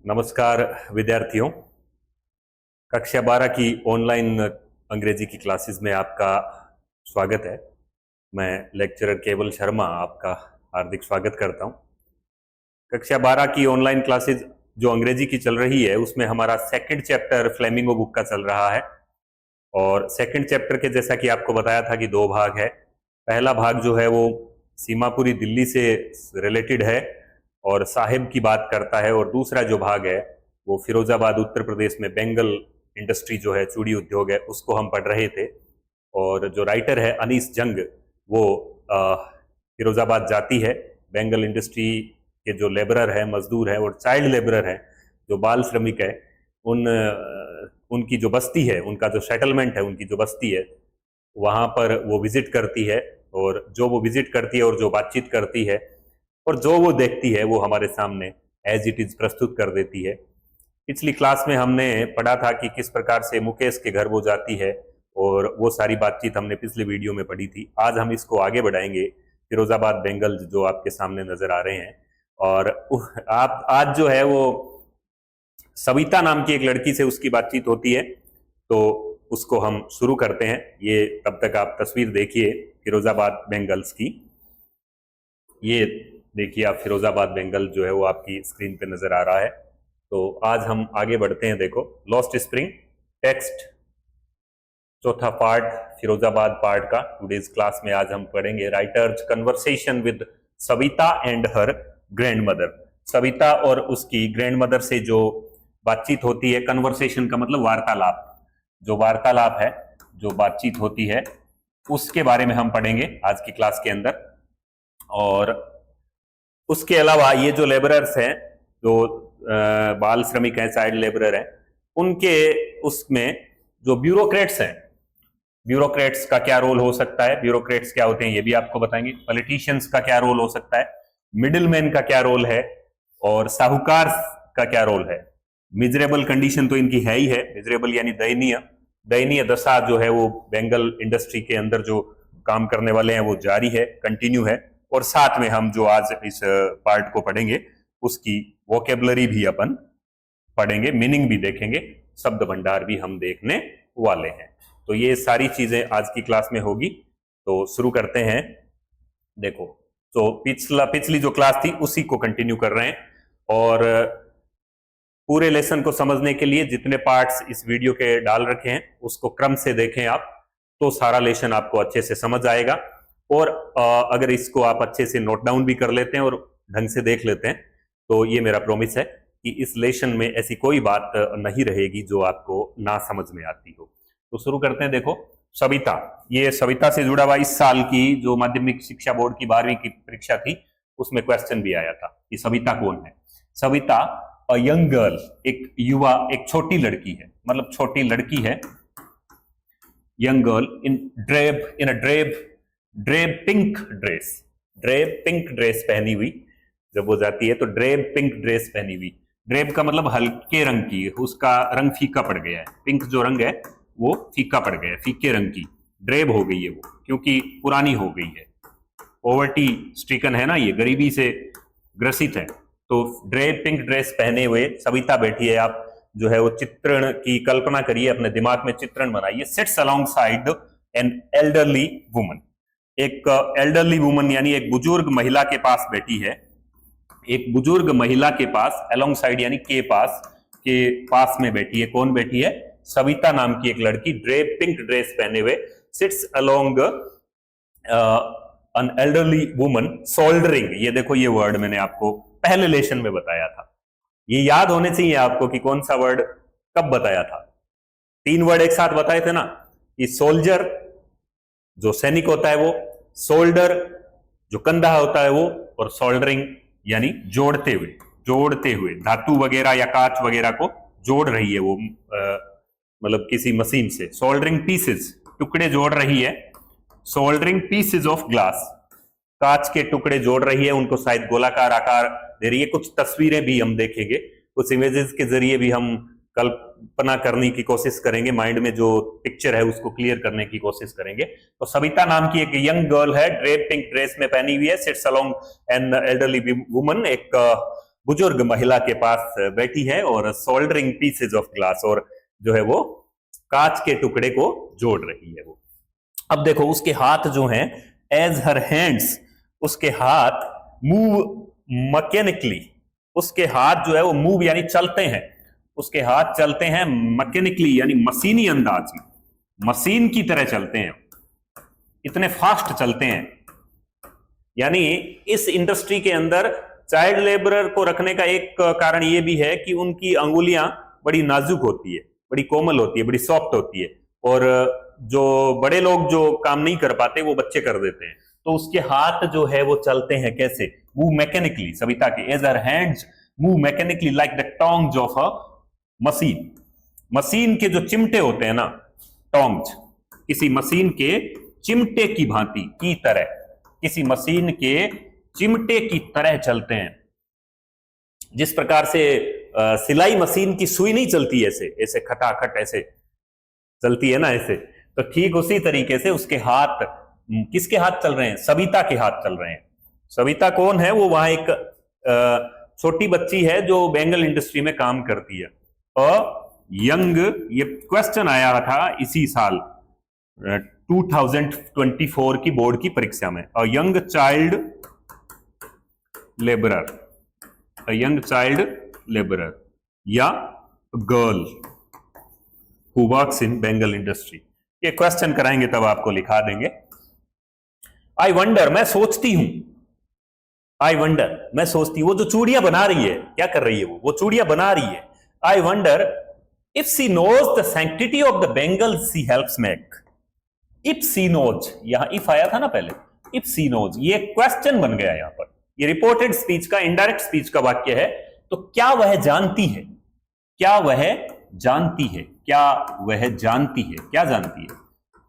नमस्कार विद्यार्थियों। कक्षा 12 की ऑनलाइन अंग्रेजी की क्लासेस में आपका स्वागत है। मैं लेक्चरर केवल शर्मा आपका हार्दिक स्वागत करता हूं। कक्षा 12 की ऑनलाइन क्लासेस जो अंग्रेजी की चल रही है उसमें हमारा सेकंड चैप्टर फ्लेमिंगो बुक का चल रहा है। और सेकंड चैप्टर के जैसा कि आपको बताया था कि दो भाग है। पहला भाग जो है वो सीमापुरी दिल्ली से रिलेटेड है और साहिब की बात करता है, और दूसरा जो भाग है वो फिरोजाबाद उत्तर प्रदेश में बेंगल इंडस्ट्री जो है चूड़ी उद्योग है उसको हम पढ़ रहे थे। और जो राइटर है अनीस जंग वो फिरोजाबाद जाती है। बेंगल इंडस्ट्री के जो लेबरर है, मजदूर है और चाइल्ड लेबरर है, जो बाल श्रमिक है, उनकी जो बस्ती है, उनका जो सेटलमेंट है, उनकी जो बस्ती है वहां पर वो विजिट करती है। और जो वो विजिट करती है और जो बातचीत करती है और जो वो देखती है वो हमारे सामने एज इट इज प्रस्तुत कर देती है। पिछली क्लास में हमने पढ़ा था कि किस प्रकार से मुकेश के घर वो जाती है, और वो सारी बातचीत हमने पिछले वीडियो में पढ़ी थी। आज हम इसको आगे बढ़ाएंगे। फिरोजाबाद बेंगल जो आपके सामने नजर आ रहे हैं, और आप आज जो है वो सविता नाम की एक लड़की से उसकी बातचीत होती है, तो उसको हम शुरू करते हैं। ये तब तक आप तस्वीर देखिए फिरोजाबाद बेंगल्स की। ये देखिए आप, फिरोजाबाद बेंगल जो है वो आपकी स्क्रीन पे नजर आ रहा है। तो आज हम आगे बढ़ते हैं। देखो, लॉस्ट स्प्रिंग टेक्स्ट चौथा पार्ट फिरोजाबाद पार्ट का टुडेज क्लास में आज हम पढ़ेंगे। Writers conversation with Savita and her grandmother. Savita और उसकी ग्रैंडमदर से जो बातचीत होती है, कन्वर्सेशन का मतलब वार्तालाप, जो वार्तालाप है, जो बातचीत होती है, उसके बारे में हम पढ़ेंगे आज की क्लास के अंदर। और उसके अलावा ये जो लेबरर्स हैं, जो बाल श्रमिक हैं, चाइल्ड लेबरर हैं, उनके उसमें जो ब्यूरोक्रेट्स हैं, ब्यूरोक्रेट्स का क्या रोल हो सकता है, ब्यूरोक्रेट्स क्या होते हैं ये भी आपको बताएंगे। पॉलिटिशियंस का क्या रोल हो सकता है, मिडिलमैन का क्या रोल है, और साहूकार का क्या रोल है। मिजरेबल कंडीशन तो इनकी है ही है, मिजरेबल यानी दयनीय, दयनीय दशा जो है वो बेंगल इंडस्ट्री के अंदर जो काम करने वाले हैं वो जारी है, कंटिन्यू है। और साथ में हम जो आज इस पार्ट को पढ़ेंगे उसकी वोकेबलरी भी अपन पढ़ेंगे, मीनिंग भी देखेंगे, शब्द भंडार भी हम देखने वाले हैं। तो ये सारी चीजें आज की क्लास में होगी। तो शुरू करते हैं। देखो, तो पिछली जो क्लास थी उसी को कंटिन्यू कर रहे हैं, और पूरे लेसन को समझने के लिए जितने पार्ट्स इस वीडियो के डाल रखे हैं उसको क्रम से देखें आप, तो सारा लेसन आपको अच्छे से समझ आएगा। और अगर इसको आप अच्छे से नोट डाउन भी कर लेते हैं और ढंग से देख लेते हैं, तो ये मेरा प्रॉमिस है कि इस लेसन में ऐसी कोई बात नहीं रहेगी जो आपको ना समझ में आती हो। तो शुरू करते हैं। देखो, सविता, ये सविता से जुड़ा हुआ इस साल की जो माध्यमिक शिक्षा बोर्ड की 12वीं की परीक्षा थी उसमें क्वेश्चन भी आया था कि सविता कौन है। सविता अ यंग गर्ल, एक युवा, एक छोटी लड़की है, मतलब छोटी लड़की है। Young girl in a drab pink dress, drab pink dress पहनी हुई जब वो जाती है तो ड्रेब पिंक ड्रेस पहनी हुई। ड्रेब का मतलब हल्के रंग की, उसका रंग फीका पड़ गया है। पिंक जो रंग है वो फीका पड़ गया है, फीके रंग की ड्रेब हो गई है वो, क्योंकि पुरानी हो गई है। पॉवर्टी स्ट्रिकन है ना, ये गरीबी से ग्रसित है। तो ड्रेब पिंक ड्रेस पहने हुए सविता बैठी है। आप जो है वो चित्रण की कल्पना करिए, अपने दिमाग में चित्रण बनाइए। Sits alongside an elderly woman, एक एल्डरली वुमन यानी एक बुजुर्ग महिला के पास बैठी है। एक बुजुर्ग महिला के पास, अलोंग साइड यानी के पास में बैठी है। कौन बैठी है? सविता नाम की एक लड़की, ड्रेब पिंक ड्रेस पहने हुए, sits along an elderly woman soldering. ये देखो, ये वर्ड मैंने आपको पहले लेसन में बताया था, ये याद होने चाहिए आपको कि कौन सा वर्ड कब बताया था। 3 वर्ड एक साथ बताए थे ना, कि सोल्जर जो सैनिक होता है वो, सोल्डर जो कंधा होता है वो, और सोल्डरिंग यानी जोड़ते हुए धातु वगैरह या कांच वगैरह को जोड़ रही है वो, मतलब किसी मशीन से। सोल्डरिंग पीसेस, टुकड़े जोड़ रही है। सोल्डरिंग पीसेस ऑफ ग्लास, कांच के टुकड़े जोड़ रही है, उनको शायद गोलाकार आकार दे रही है। कुछ तस्वीरें भी हम देखेंगे, कुछ इमेजेस के जरिए भी हम कल्पना करने की कोशिश करेंगे, माइंड में जो पिक्चर है उसको क्लियर करने की कोशिश करेंगे। तो सविता नाम की एक यंग गर्ल है, ड्रेप पिंक ड्रेस में पहनी हुई है, sits along an elderly woman, एक बुजुर्ग महिला के पास बैठी है और सोल्डरिंग पीसेज ऑफ ग्लास, और जो है वो कांच के टुकड़े को जोड़ रही है वो। अब देखो उसके हाथ जो हैं, एज हर हैंड्स, उसके हाथ मूव मैकेनिकली, उसके हाथ जो है वो मूव यानी चलते हैं, उसके हाथ चलते हैं मैकेनिकली यानी मशीनी अंदाज में, मशीन की तरह चलते हैं, इतने फास्ट चलते हैं। यानी इस इंडस्ट्री के अंदर चाइल्ड लेबरर को रखने का एक कारण यह भी है कि उनकी अंगुलियां बड़ी नाजुक होती है, बड़ी कोमल होती है, बड़ी सॉफ्ट होती है, और जो बड़े लोग जो काम नहीं कर पाते वो बच्चे कर देते हैं। तो उसके हाथ जो है वो चलते हैं कैसे, मूव मैकेनिकली, सविता के as her hands move mechanically like the tongs of a machine. Machine के जो चिमटे होते हैं ना, टोंग्स, किसी मशीन के चिमटे की भांति, की तरह, किसी मशीन के चिमटे की तरह चलते हैं। जिस प्रकार से सिलाई मशीन की सुई नहीं चलती ऐसे ऐसे खटाखट ऐसे चलती है ना ऐसे, तो ठीक उसी तरीके से उसके हाथ, किसके हाथ चल रहे हैं, सविता के हाथ चल रहे हैं। सविता कौन है, वो वहां एक छोटी बच्ची है जो बेंगल इंडस्ट्री में काम करती है। और यंग, ये क्वेश्चन आया था इसी साल 2024 की बोर्ड की परीक्षा में, a young child labourer, a young child labourer या girl who works in bangle industry, ये क्वेश्चन कराएंगे तब आपको लिखा देंगे। आई वंडर, मैं सोचती हूं, आई वंडर, मैं सोचती हूं, वो जो चूड़ियां बना रही है, क्या कर रही है वो चूड़ियां बना रही है। I wonder if she knows the sanctity of the bangle she helps make. If she knows, यहां इफ आया था ना पहले, इफ सी नोज, ये क्वेश्चन बन गया यहां पर, ये रिपोर्टेड स्पीच का, इनडायरेक्ट स्पीच का वाक्य है। तो क्या वह जानती है, क्या वह जानती है, क्या वह जानती है, क्या जानती है।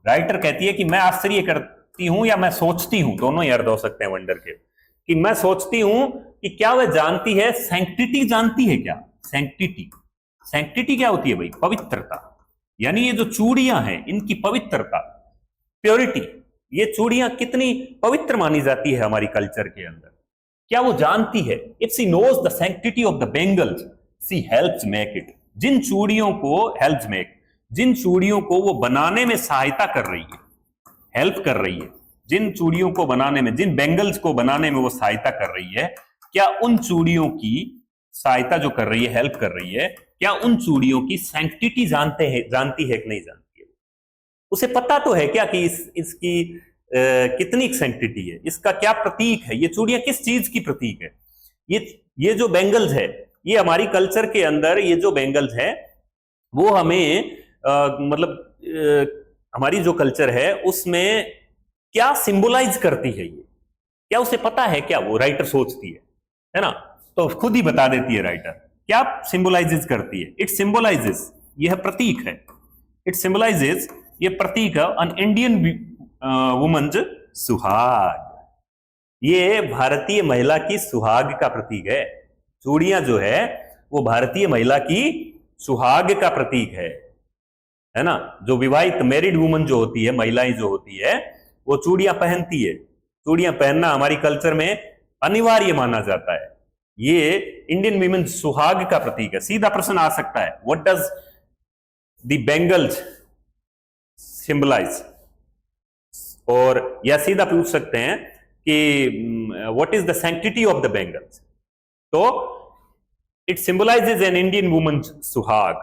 राइटर कहती है कि मैं आश्चर्य करती हूं या मैं सोचती हूं, दोनों ही अर्थ हो सकते हैं वंडर के, कि मैं सोचती हूं कि क्या वह जानती है, सैंक्टिटी जानती है क्या, सैंक्टिटी, सैंक्टिटी क्या होती है भाई, पवित्रता, यानी ये जो चूड़ियां हैं इनकी पवित्रता, प्योरिटी, ये चूड़ियां कितनी पवित्र मानी जाती है हमारी कल्चर के अंदर, क्या वो जानती है। If she knows the sanctity of the bangles she helps make it, जिन चूड़ियों को हेल्प्स मेक, जिन चूड़ियों को वो बनाने में सहायता कर रही है, हेल्प कर रही है, जिन चूड़ियों को बनाने में, जिन बेंगल्स को बनाने में वो सहायता कर रही है, क्या उन चूड़ियों की सहायता जो कर रही है, हेल्प कर रही है, क्या उन चूड़ियों की सैंक्टिटी जानती है कि नहीं जानती है। उसे पता तो है क्या कि इसकी कितनी सैंक्टिटी है, इसका क्या प्रतीक है, ये चूड़ियां किस चीज की प्रतीक है। ये जो बेंगल्स है, ये हमारी कल्चर के अंदर, ये जो बेंगल्स है वो हमें हमारी जो कल्चर है उसमें क्या सिंबलाइज करती है, ये क्या उसे पता है क्या, वो राइटर सोचती है ना, तो खुद ही बता देती है राइटर क्या सिंबलाइजेज करती है। इट सिंबलाइजेज, यह प्रतीक है, इट सिंबलाइजेज, ये प्रतीक है अन इंडियन वुमन्स सुहाग, ये भारतीय महिला की सुहाग का प्रतीक है। चूड़ियां जो है वो भारतीय महिला की सुहाग का प्रतीक है ना। जो विवाहित मैरिड वुमन जो होती है, महिलाएं जो होती है, वो चूड़ियां पहनती है। चूड़ियां पहनना हमारी कल्चर में अनिवार्य माना जाता है, ये इंडियन वीमेन सुहाग का प्रतीक है। सीधा प्रश्न आ सकता है, what does the bangles symbolize, और या सीधा पूछ सकते हैं कि what is the sanctity of the bangles. तो it symbolises an Indian woman सुहाग,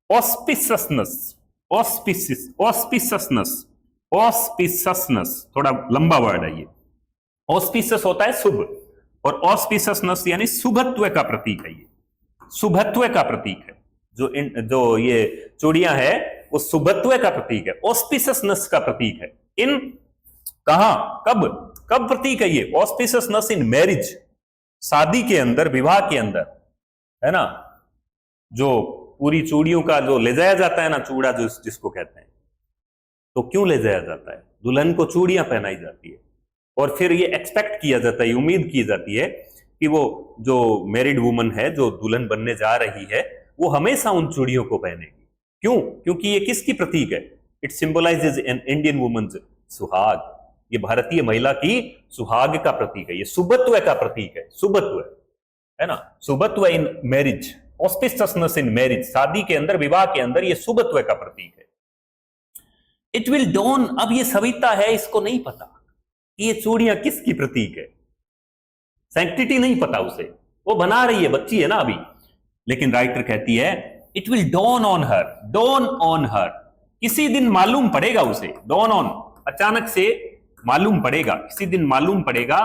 ऑस्पिशियसनेस, ऑस्पिशियसनेस, ऑस्पिशियसनेस थोड़ा लंबा वर्ड है ये। ऑस्पिशियस होता है शुभ, और ऑस्पिशियसनेस यानी शुभत्व का प्रतीक है, ये शुभत्व का प्रतीक है। जो ये चूड़ियां है वो शुभत्व का प्रतीक है, ऑस्पिशियसनेस का प्रतीक है। इन कहां, कब प्रतीक है ये ऑस्पिशियसनेस? इन मैरिज, शादी के अंदर, विवाह के अंदर, है ना। जो पूरी चूड़ियों का जो ले जाया जाता है ना, चूड़ा जो जिसको कहते हैं, तो क्यों ले जाया जाता है? दुल्हन को चूड़ियां पहनाई जाती है और फिर ये एक्सपेक्ट किया जाता है, उम्मीद की जाती है कि वो जो मैरिड वुमन है, जो दुल्हन बनने जा रही है, वो हमेशा उन चूड़ियों को पहनेगी। क्यों? क्योंकि ये किसकी प्रतीक है? It symbolises an Indian woman's suhaag, ये भारतीय महिला की सुहाग का प्रतीक है, ये सुबत्व का प्रतीक है, सुबत्व। है ना, सुबत्व in marriage, auspiciousness in marriage, शादी के अंदर, विवाह के अंदर ये सुबत्व का प्रतीक है। इट विल डॉन, अब ये सविता है, इसको नहीं पता कि ये चूड़ियां किसकी प्रतीक है, सैंक्टिटी नहीं पता उसे, वो बना रही है, बच्ची है ना अभी। लेकिन राइटर कहती है it will dawn on her, dawn on her, किसी दिन मालूम पड़ेगा उसे, डॉन ऑन अचानक से मालूम पड़ेगा, किसी दिन मालूम पड़ेगा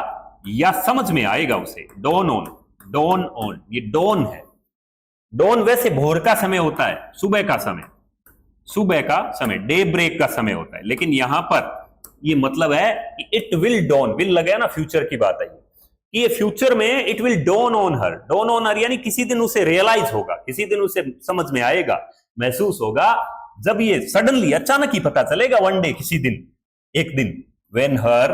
या समझ में आएगा उसे, डॉन ऑन, डॉन ऑन, ये डॉन है। डॉन वैसे भोर का समय होता है, सुबह का समय, सुबह का समय, डे ब्रेक का समय होता है, लेकिन यहां पर ये मतलब है कि इट विल डॉन, विल लगा ना, फ्यूचर की बात आई, ये फ्यूचर में it will dawn on her, dawn on her यानी किसी दिन उसे रियलाइज होगा, किसी दिन उसे समझ में आएगा, महसूस होगा, जब ये सडनली अचानक ही पता चलेगा, वन डे, किसी दिन, एक दिन, when her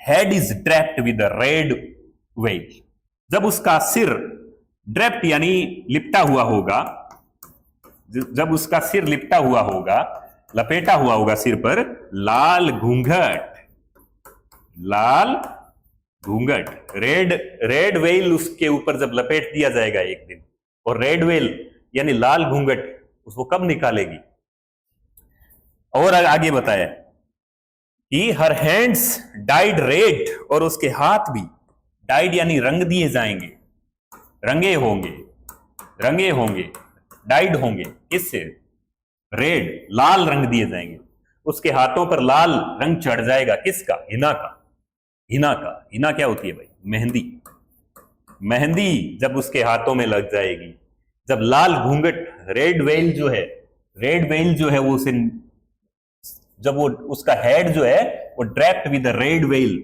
head is draped with a red well, जब उसका सिर ड्रैप्ड यानी लिपटा हुआ होगा, जब उसका सिर लिपटा हुआ होगा, लपेटा हुआ होगा सिर पर लाल घूंघट, लाल घूंघट, रेड वेल उसके ऊपर जब लपेट दिया जाएगा एक दिन, और रेड वेल यानी लाल घूंघट उसको कब निकालेगी। और आगे बताया कि हर हैंड्स डाइड रेड, और उसके हाथ भी डाइड यानी रंग दिए जाएंगे, रंगे होंगे, रंगे होंगे, डाइड होंगे, किससे, रेड, लाल रंग दिए जाएंगे, उसके हाथों पर लाल रंग चढ़ जाएगा, किसका, हिना का, हिना का, हिना क्या होती है भाई, मेहंदी, मेहंदी जब उसके हाथों में लग जाएगी, जब लाल घूंघट, रेड वेल जो है, रेड वेल जो है वो उसे, जब वो उसका हेड जो है वो ड्रैप्ड विद रेड वेल,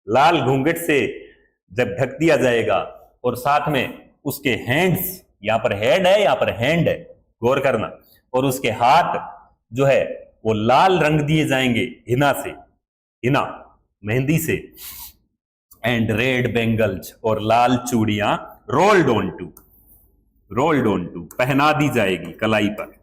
लाल घूंघट से जब ढक दिया जाएगा, और साथ में उसके हैंड्स, यहां पर हेड है, यहां पर हैंड है, गौर करना, और उसके हाथ जो है वो लाल रंग दिए जाएंगे हिना से, हिना मेहंदी से, एंड रेड बेंगल्स, और लाल चूड़ियां rolled on to, rolled on to पहना दी जाएगी, कलाई पर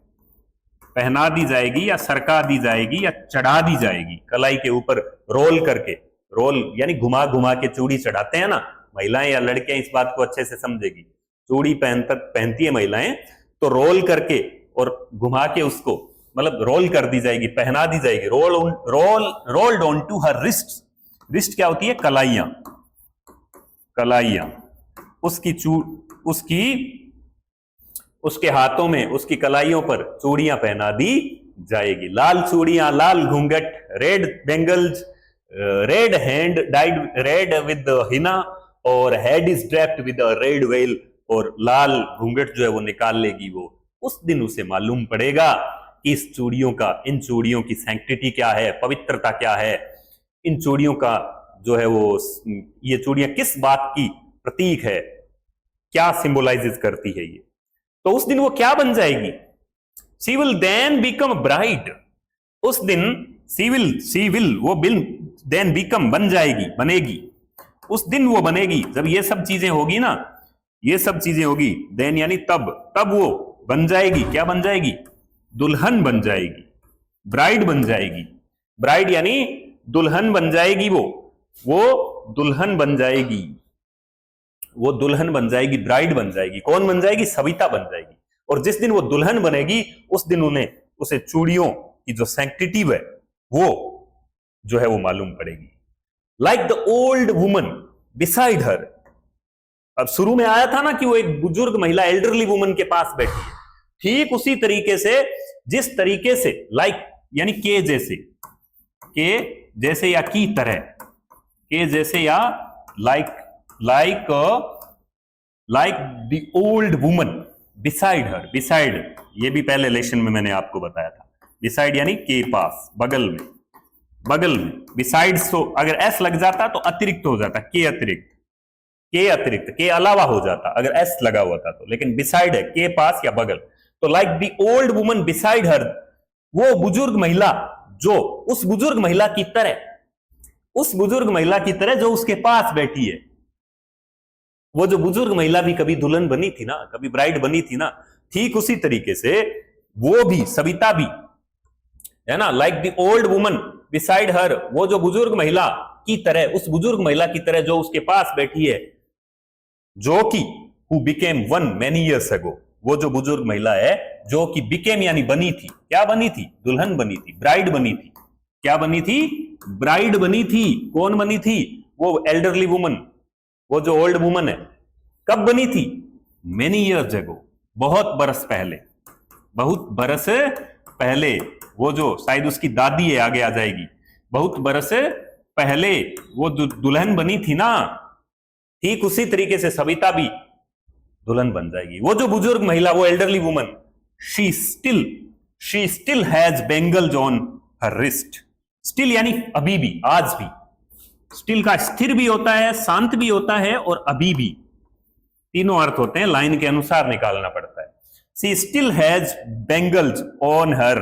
पहना दी जाएगी या सरका दी जाएगी या चढ़ा दी जाएगी, कलाई के ऊपर रोल करके, रोल यानी घुमा घुमा के चूड़ी चढ़ाते हैं ना महिलाएं या लड़कियां, इस बात को अच्छे से समझेगी, चूड़ी पहनती है महिलाएं तो रोल करके और घुमा के उसको, मतलब रोल कर दी जाएगी, पहना दी जाएगी, rolled on to her wrist, wrist क्या होती है, कलाइयां, कलाइयां, उसकी उसके हाथों में, उसकी कलाइयों पर चूड़ियां पहना दी जाएगी, लाल चूड़ियां, लाल घूंघट, red bangles, red hand dyed red with henna, और head is draped with red veil, और लाल घूंघट जो है वो निकाल लेगी वो, उस दिन उसे मालूम पड़ेगा कि इस चूड़ियों का, इन चूड़ियों की सैंक्टिटी क्या है, पवित्रता क्या है, इन चूड़ियों का जो है वो, ये चूड़ियां किस बात की प्रतीक है, क्या सिंबलाइजेस करती है ये, तो उस दिन वो क्या बन जाएगी, सी विल देन बिकम ब्राइड, उस दिन सी विल वो बिल देन बिकम बन जाएगी, बनेगी, उस दिन वो बनेगी, जब ये सब चीजें होगी ना, ये सब चीजें होगी, देन यानी तब वो बन जाएगी, क्या बन जाएगी, दुल्हन बन जाएगी, ब्राइड बन जाएगी, ब्राइड यानी दुल्हन बन जाएगी, वो दुल्हन बन जाएगी, वो दुल्हन बन जाएगी, ब्राइड बन जाएगी, कौन बन जाएगी, सविता बन जाएगी, और जिस दिन वो दुल्हन बनेगी उस दिन उसे चूड़ियों की जो सैंक्टिटी है वो जो है वो मालूम पड़ेगी। Like the old woman beside her, अब शुरू में आया था ना कि वो एक बुजुर्ग महिला, एल्डरली वुमन के पास बैठी है, ठीक उसी तरीके से, जिस तरीके से, लाइक यानी के जैसे या की तरह, के जैसे या like the old woman beside her, beside ये भी पहले लेसन में मैंने आपको बताया था, बिसाइड यानी के पास, बगल में, बगल में, बिसाइड, तो अगर एस लग जाता तो अतिरिक्त हो जाता, के अतिरिक्त, के अतिरिक्त, के अलावा हो जाता अगर एस लगा हुआ था तो, लेकिन बिसाइड है, के पास या बगल, तो like the old woman beside her, वो बुजुर्ग महिला जो उस बुजुर्ग महिला की तरह, उस बुजुर्ग महिला की तरह जो उसके पास बैठी है, वो जो बुजुर्ग महिला भी कभी दुल्हन बनी थी ना, कभी ब्राइड बनी थी ना, ठीक उसी तरीके से वो भी, सविता भी है ना, like the old woman beside her, वो जो बुजुर्ग महिला की तरह, उस बुजुर्ग महिला की तरह जो उसके पास बैठी है, जो कि who became one many years ago, वो जो बुजुर्ग महिला है जो कि बिकेम यानी बनी थी, क्या बनी थी? दुल्हन बनी थी, ब्राइड बनी थी। क्या बनी थी? ब्राइड बनी थी। कौन बनी थी? वो एल्डरली वुमन, वो जो ओल्ड वुमन है। कब बनी थी? मेनी ईयर्स अगो, बहुत बरस पहले, बहुत बरस पहले। वो जो शायद उसकी दादी है, आगे आ जाएगी। बहुत बरस पहले वो दुल्हन बनी थी ना, ठीक उसी तरीके से सविता भी दुल्हन बन जाएगी। वो जो बुजुर्ग महिला, वो elderly woman, she still has bangles on her wrist. Still यानी अभी भी, आज भी। स्टिल का स्थिर भी होता है, शांत भी होता है, और अभी भी, तीनों अर्थ होते हैं, लाइन के अनुसार निकालना पड़ता है। She still has bangles on her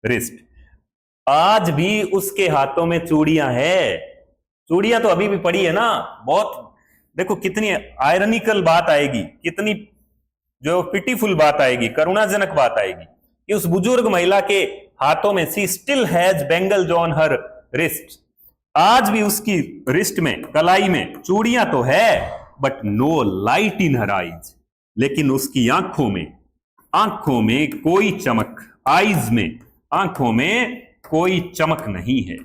wrist. आज भी उसके हाथों में चूड़ियां है। चूड़ियां तो अभी भी पड़ी है ना। बहुत देखो कितनी आयरनिकल बात आएगी, कितनी जो पिटीफुल बात आएगी, करुणाजनक बात आएगी कि उस बुजुर्ग महिला के हाथों में, she still has bangles on her wrist, आज भी उसकी रिस्ट में, कलाई में चूड़ियां तो है, but no light in her eyes, लेकिन उसकी आंखों में कोई चमक, आईज में, आंखों में कोई चमक नहीं है।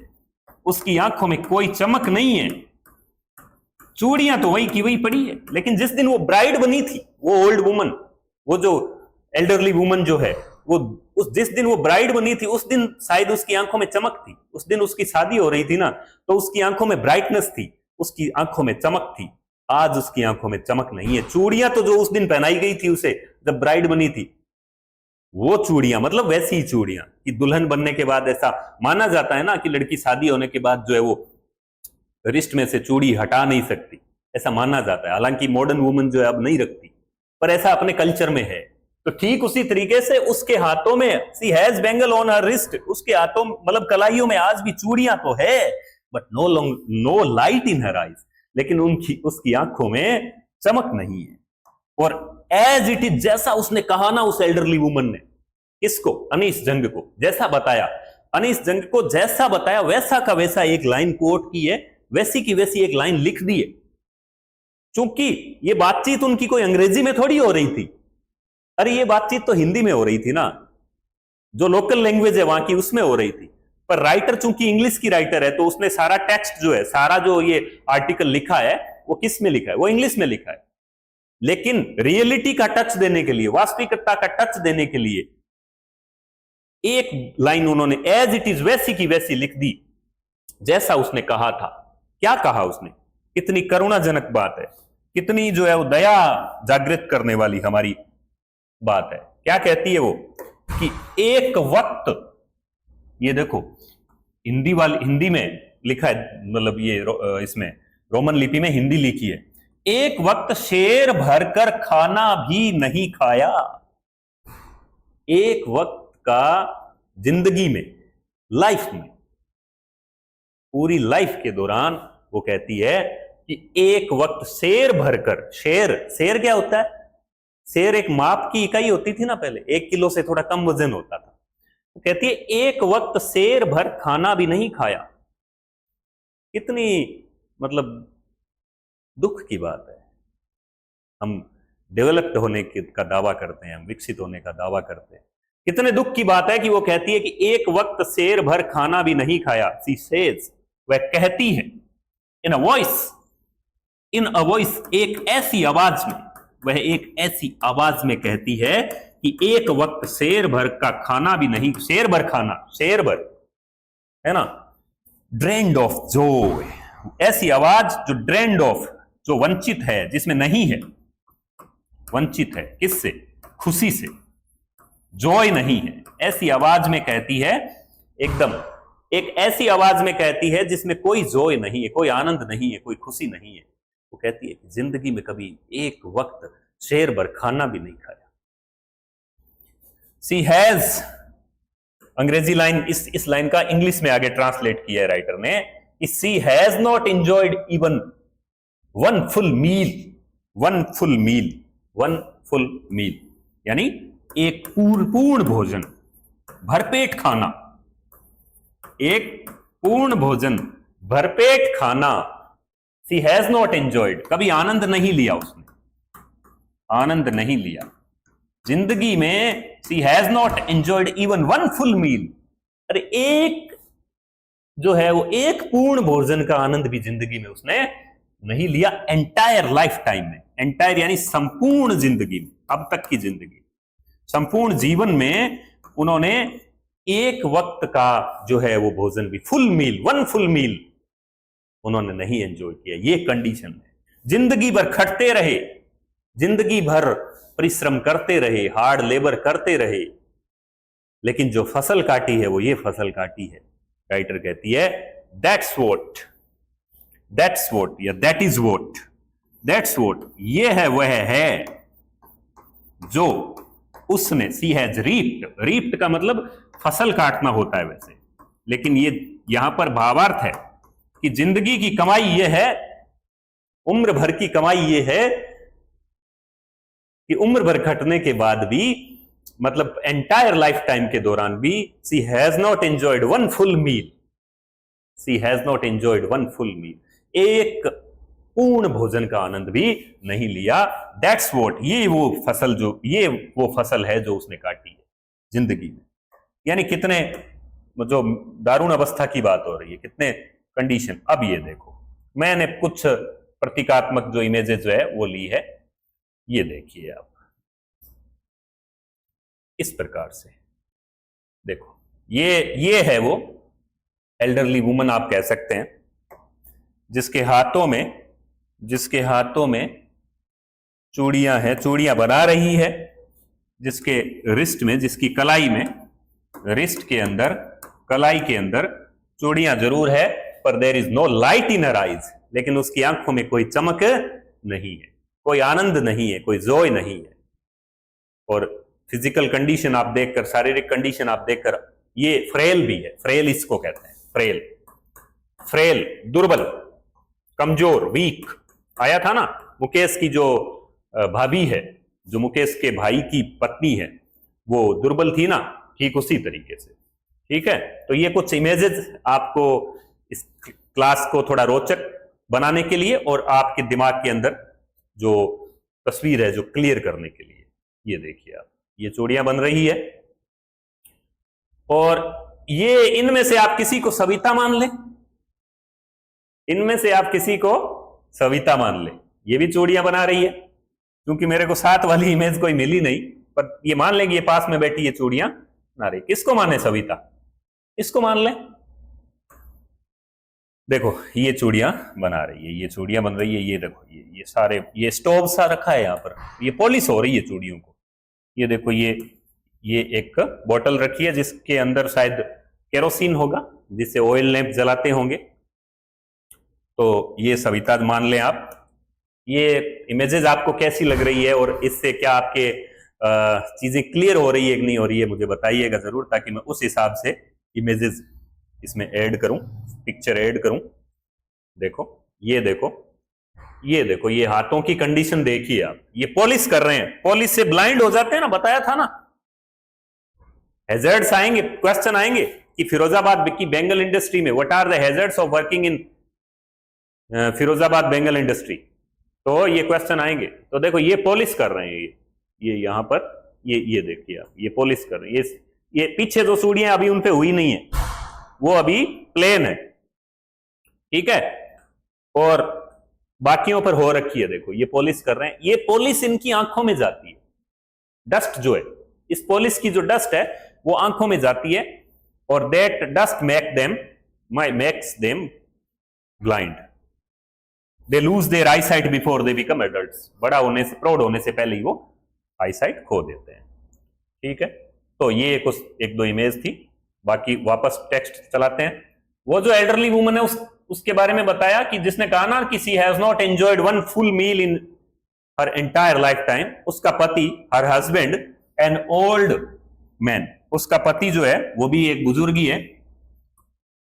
उसकी आंखों में कोई चमक नहीं है। चूड़ियां तो वही की वही पड़ी है, लेकिन जिस दिन वो ब्राइड बनी थी, वो ओल्ड वुमन, वो जो एल्डरली वुमन जो है, वो जिस दिन वो ब्राइड बनी थी, उस दिन शायद उसकी आंखों में चमक थी। उस दिन उसकी शादी हो रही थी ना, तो उसकी आंखों में ब्राइटनेस थी, उसकी आंखों में चमक थी। आज उसकी आंखों में चमक नहीं है। चूड़ियां तो जो उस दिन पहनाई गई थी उसे, जब ब्राइड बनी थी, वो चूड़ियां, मतलब वैसी ही चूड़ियां कि दुल्हन बनने के बाद, ऐसा माना जाता है ना कि लड़की शादी होने के बाद जो है वो रिस्ट में से चूड़ी हटा नहीं सकती, ऐसा माना जाता है। हालांकि मॉडर्न वुमन जो है अब नहीं रखती, पर ऐसा अपने कल्चर में है। तो ठीक उसी तरीके से उसके हाथों में, she has bangle on her wrist, उसके हाथों मतलब कलाइयों में आज भी चूड़ियां तो है, but no light in her eyes, लेकिन उसकी आंखों में चमक नहीं है। और एज इट इज, जैसा उसने कहा ना उस एल्डरली वुमन ने, किसको? अनीस जंग को, जैसा बताया, अनीस जंग को जैसा बताया वैसा का वैसा एक लाइन कोट की है, वैसी की वैसी एक लाइन लिख दी है। चूंकि ये बातचीत उनकी कोई अंग्रेजी में थोड़ी हो रही थी, अरे ये बातचीत तो हिंदी में हो रही थी ना, जो लोकल लैंग्वेज है वहां की, उसमें हो रही थी। पर राइटर चूंकि इंग्लिश की राइटर है, तो उसने सारा टेक्स्ट जो है, सारा जो ये आर्टिकल लिखा है, वो किस में लिखा है? वो इंग्लिश में लिखा है। लेकिन रियलिटी का टच देने के लिए, वास्तविकता का टच देने के लिए, एक लाइन उन्होंने एज इट इज वैसी की वैसी लिख दी, जैसा उसने कहा था। क्या कहा उसने? कितनी करुणाजनक बात है, कितनी जो है वो दया जागृत करने वाली हमारी बात है। क्या कहती है वो? कि एक वक्त, ये देखो हिंदी में लिखा है, मतलब ये इसमें रोमन लिपि में हिंदी लिखी है। एक वक्त शेर भरकर खाना भी नहीं खाया। एक वक्त का जिंदगी में, लाइफ में, पूरी लाइफ के दौरान वो कहती है कि एक वक्त शेर भरकर, शेर क्या होता है? शेर एक माप की इकाई होती थी ना पहले, 1 किलो से थोड़ा कम वजन होता था। वो कहती है एक वक्त शेर भर खाना भी नहीं खाया। कितनी मतलब दुख की बात है। हम डेवलप्ड होने का दावा करते हैं, हम विकसित होने का दावा करते हैं। कितने दुख की बात है कि वो कहती है कि एक वक्त शेर भर खाना भी नहीं खाया। सी सेज, वह कहती है, इन अ वॉइस, एक ऐसी आवाज में, वह एक ऐसी आवाज में कहती है कि एक वक्त शेर भर का खाना भी नहीं, शेर भर खाना, शेर भर है ना, ड्रेन्ड ऑफ जॉय, ऐसी आवाज जो ड्रेन्ड ऑफ, जो वंचित है, जिसमें नहीं है, वंचित है किससे? खुशी से, जॉय नहीं है। ऐसी आवाज में कहती है, एकदम एक ऐसी आवाज में कहती है जिसमें कोई जॉय नहीं है, कोई आनंद नहीं है, कोई खुशी नहीं है। वो कहती है कि जिंदगी में कभी एक वक्त शेर भर खाना भी नहीं खाया। सी हैज, अंग्रेजी लाइन, इस लाइन का इंग्लिश में आगे ट्रांसलेट किया है राइटर ने, she has not enjoyed even one full meal, यानी एक पूर्ण भोजन, भरपेट खाना, एक पूर्ण भोजन, भरपेट खाना। सी हैज नॉट एंजॉयड, कभी आनंद नहीं लिया उसने, आनंद नहीं लिया जिंदगी में। She has not enjoyed even one full meal. अरे एक जो है वो एक पूर्ण भोजन का आनंद भी जिंदगी में उसने नहीं लिया, एंटायर लाइफ टाइम में। एंटायर यानी संपूर्ण जिंदगी में, अब तक की जिंदगी, संपूर्ण जीवन में उन्होंने एक वक्त का जो है वो भोजन भी, full meal, one full meal उन्होंने नहीं एंजॉय किया। ये कंडीशन है। जिंदगी भर खटते रहे, जिंदगी भर परिश्रम करते रहे, हार्ड लेबर करते रहे, लेकिन जो फसल काटी है वो ये फसल काटी है। राइटर कहती है दैट्स वोट या that is vote, that's what, ये है वह है जो उसने, सी हैज रीप्ड। रीप्ड का मतलब फसल काटना होता है वैसे, लेकिन ये यहां पर भावार्थ है कि जिंदगी की कमाई ये है, उम्र भर की कमाई ये है कि उम्र भर खटने के बाद भी, मतलब एंटायर लाइफ टाइम के दौरान भी, she has not enjoyed one full meal, she has not enjoyed one full meal, एक पूर्ण भोजन का आनंद भी नहीं लिया। दैट्स व्हाट, ये वो फसल जो, ये वो फसल है जो उसने काटी है जिंदगी में। यानी कितने जो दारुण अवस्था की बात हो रही है, कितने कंडीशन। अब ये देखो, मैंने कुछ प्रतीकात्मक जो इमेजेस जो है वो ली है, ये देखिए आप इस प्रकार से देखो, ये है वो एल्डरली वुमन आप कह सकते हैं, जिसके हाथों में चूड़ियां हैं, चूड़ियां बना रही है, जिसके रिस्ट में, जिसकी कलाई में, रिस्ट के अंदर, कलाई के अंदर चूड़ियां जरूर है, पर there is no light in her eyes, लेकिन उसकी आंखों में कोई चमक नहीं है, कोई आनंद नहीं है, कोई जॉय नहीं है। और फिजिकल कंडीशन आप देखकर, शारीरिक कंडीशन आप देखकर, ये फ्रेल भी है, फ्रेल इसको कहते हैं, फ्रेल, दुर्बल, कमजोर, वीक। आया था ना मुकेश की जो भाभी है, जो मुकेश के भाई की पत्नी है, वो दुर्बल थी ना, ठीक उसी तरीके से। ठीक है, तो ये कुछ इमेजेस आपको इस क्लास को थोड़ा रोचक बनाने के लिए और आपके दिमाग के अंदर जो तस्वीर है जो क्लियर करने के लिए। ये देखिए आप, ये चूड़ियां बन रही है, और ये इनमें से आप किसी को सविता मान ले, इनमें से आप किसी को सविता मान ले, ये भी चूड़ियां बना रही है। क्योंकि मेरे को साथ वाली इमेज कोई मिली नहीं, पर ये मान लेंगे ये पास में बैठी ये चूड़ियां बना रही। किसको माने सविता, इसको मान ले। देखो ये चूड़ियां बना रही है, ये चूड़ियां बन रही है, ये देखो, ये सारे, ये स्टोव सा रखा है यहाँ पर, ये पॉलिश हो रही है चूड़ियों को। ये देखो, ये एक बोतल रखी है जिसके अंदर शायद केरोसिन होगा, जिससे ऑयल लैंप जलाते होंगे, तो ये सविता मान लें आप। ये इमेजेस आपको कैसी लग रही है, और इससे क्या आपके चीजें क्लियर हो रही है कि नहीं हो रही है, मुझे बताइएगा जरूर, ताकि मैं उस हिसाब से इमेजेस इसमें ऐड करूं, पिक्चर ऐड करूं। देखो, ये देखो, ये देखो, ये हाथों की कंडीशन देखिए आप, ये पॉलिश कर रहे हैं, पॉलिश से ब्लाइंड हो जाते हैं ना, बताया था ना। हैजर्ड्स आएंगे, क्वेश्चन आएंगे कि फिरोजाबाद की बेंगल इंडस्ट्री में what are the hazards of working in Firozabad bangle industry, तो ये क्वेश्चन आएंगे। तो देखो, ये पॉलिश कर रहे हैं, ये यहां पर, ये देखिए आप, ये पॉलिश कर रहे हैं। ये पीछे जो चूड़ियां अभी उन पे हुई नहीं है, वो अभी प्लेन है, ठीक है, और बाकियों पर हो रखी है। देखो, ये पॉलिश कर रहे हैं, ये पॉलिश इनकी आंखों में जाती है, डस्ट जो है, इस पॉलिश की जो डस्ट है वो आंखों में जाती है, और that dust makes them blind. They lose their eyesight before they become adults. बड़ा होने से, प्रौढ़ होने से पहले ही वो आई साइट खो देते हैं। ठीक है, तो ये कुछ एक दो इमेज थी, बाकी वापस टेक्स्ट चलाते हैं। वो जो एल्डरली वुमन है उसके बारे में बताया कि जिसने कहा ना कि she has not enjoyed one full meal in her entire life time, उसका पति, her husband an old man, उसका पति जो है वो भी एक बुजुर्ग ही है,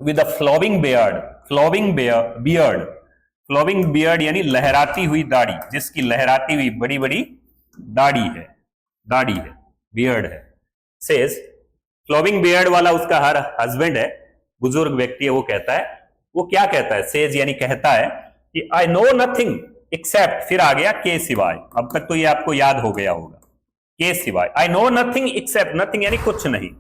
विद अ फ्लोविंग बियर्ड यानी लहराती हुई दाढ़ी, जिसकी लहराती हुई बड़ी बड़ी दाढ़ी है, बियर्ड है। सेज, फ्लोविंग बियर्ड वाला उसका हर हस्बैंड है, बुजुर्ग व्यक्ति है, वो कहता है, वो क्या कहता है, सेज यानी कहता है कि आई नो नथिंग एक्सेप्ट, फिर आ गया के सिवाय। अब तक तो ये आपको याद हो गया होगा, के सिवाय। I know nothing except, nothing यानी कुछ नहीं।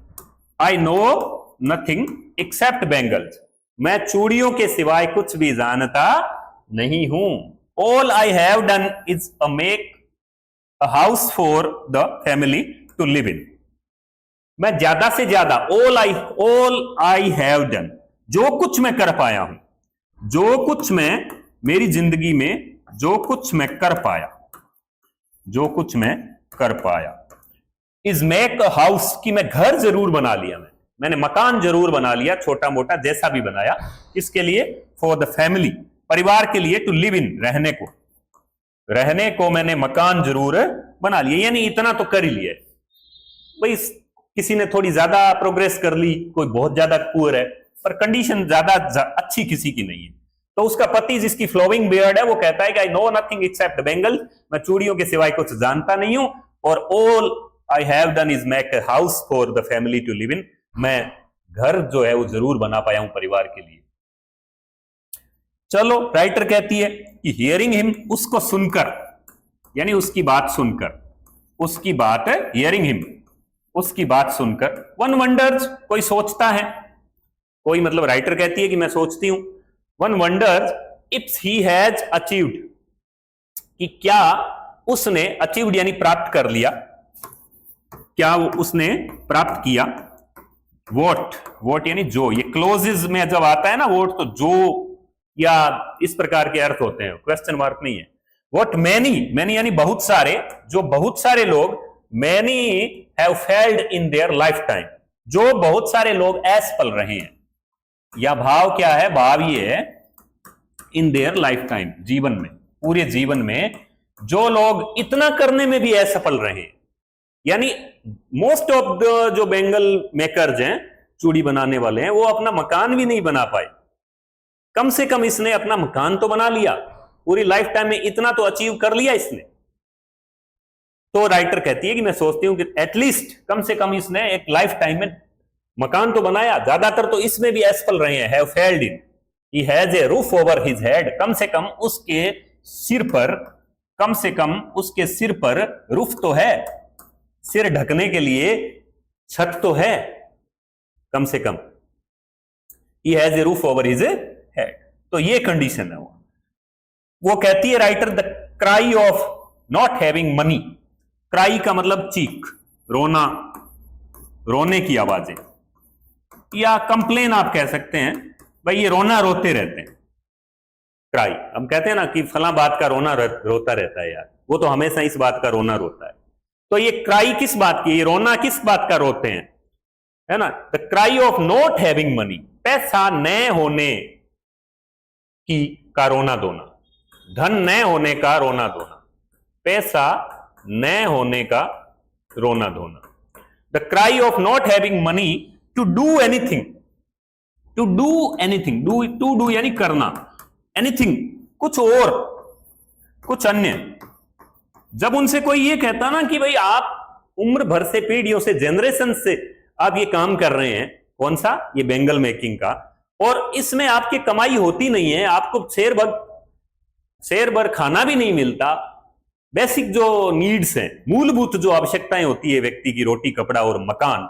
I know nothing except bangles, मैं चूड़ियों के सिवाय कुछ भी जानता नहीं हूं। All I have done is a make a house for the family to live in, मैं ज्यादा से ज्यादा, ऑल आई हैव डन, जो कुछ मैं कर पाया हूं, जो कुछ मैं मेरी जिंदगी में, जो कुछ मैं कर पाया, जो कुछ मैं कर पाया। इज मेक अ हाउस, कि मैं घर जरूर बना लिया, मैंने मकान जरूर बना लिया, छोटा मोटा जैसा भी बनाया। इसके लिए, फॉर द फैमिली, परिवार के लिए, टू लिव इन, रहने को मैंने मकान जरूर बना लिया, यानी इतना तो कर ही लिया। भाई किसी ने थोड़ी ज्यादा प्रोग्रेस कर ली, कोई बहुत ज्यादा पुअर है, पर कंडीशन ज्यादा अच्छी किसी की नहीं है। तो उसका पति जिसकी फ्लोइंग बियर्ड है, वो कहता है कि I know nothing except bangle, मैं चूड़ियों के सिवाय कुछ जानता नहीं हूं। और all I have done is make a house for the family to live in, मैं घर जो है वो जरूर बना पाया हूं परिवार के लिए। चलो, राइटर कहती है कि हियरिंग हिम, उसको सुनकर, यानी उसकी बात सुनकर, उसकी बात है हियरिंग हिम, उसकी बात सुनकर। वन वंडर्स, कोई सोचता है, कोई मतलब राइटर कहती है कि मैं सोचती हूं। One wonders if he has achieved, कि क्या उसने, अचीव्ड यानी प्राप्त कर लिया, क्या उसने प्राप्त किया। वोट यानी जो, ये क्लोजेज में जब आता है ना वोट, तो जो या इस प्रकार के अर्थ होते हैं, क्वेश्चन मार्क नहीं है। वोट मैनी यानी बहुत सारे, जो बहुत सारे लोग, many have failed in their life time, जो बहुत सारे लोग असफल रहे हैं। या भाव क्या है, भाव ये है इन देयर लाइफ टाइम, जीवन में, पूरे जीवन में जो लोग इतना करने में भी असफल रहे हैं, यानी मोस्ट ऑफ द जो बेंगल मेकर्स हैं, चूड़ी बनाने वाले हैं, वो अपना मकान भी नहीं बना पाए। कम से कम इसने अपना मकान तो बना लिया, पूरी लाइफ टाइम में इतना तो अचीव कर लिया इसने। तो राइटर कहती है कि मैं सोचती हूं कि एटलीस्ट, कम से कम इसने एक लाइफ टाइम में मकान तो बनाया, ज्यादातर तो इसमें भी असफल रहे हैं। Have failed in, he has a roof over his head, कम से कम उसके सिर पर, कम से कम उसके सिर पर रूफ तो है, सिर ढकने के लिए छत तो है, कम से कम। He has a roof over his head, तो ये कंडीशन है। वो कहती है writer, the cry of not having money, cry का मतलब चीख, रोना, रोने की आवाजें, या कंप्लेन आप कह सकते हैं, भाई ये रोना रोते रहते हैं। क्राई, हम कहते हैं ना कि फला बात का रोना रोता रहता है यार, वो तो हमेशा इस बात का रोना रोता है। तो ये क्राई किस बात की, ये रोना किस बात का रोते हैं, है ना। The cry of not having money, पैसा न होने की का रोना धोना, धन न होने का रोना धोना, पैसा न होने का रोना धोना। The cry of not having money to do anything, to do anything, to do यानी करना, एनीथिंग कुछ और, कुछ अन्य। जब उनसे कोई ये कहता ना कि भाई आप उम्र भर से, पीढ़ियों से, जनरेशन से आप ये काम कर रहे हैं, कौन सा, ये बेंगल मेकिंग का, और इसमें आपकी कमाई होती नहीं है, आपको शेर भर खाना भी नहीं मिलता, बेसिक जो नीड्स हैं, मूलभूत जो आवश्यकताएं होती है व्यक्ति की, रोटी कपड़ा और मकान,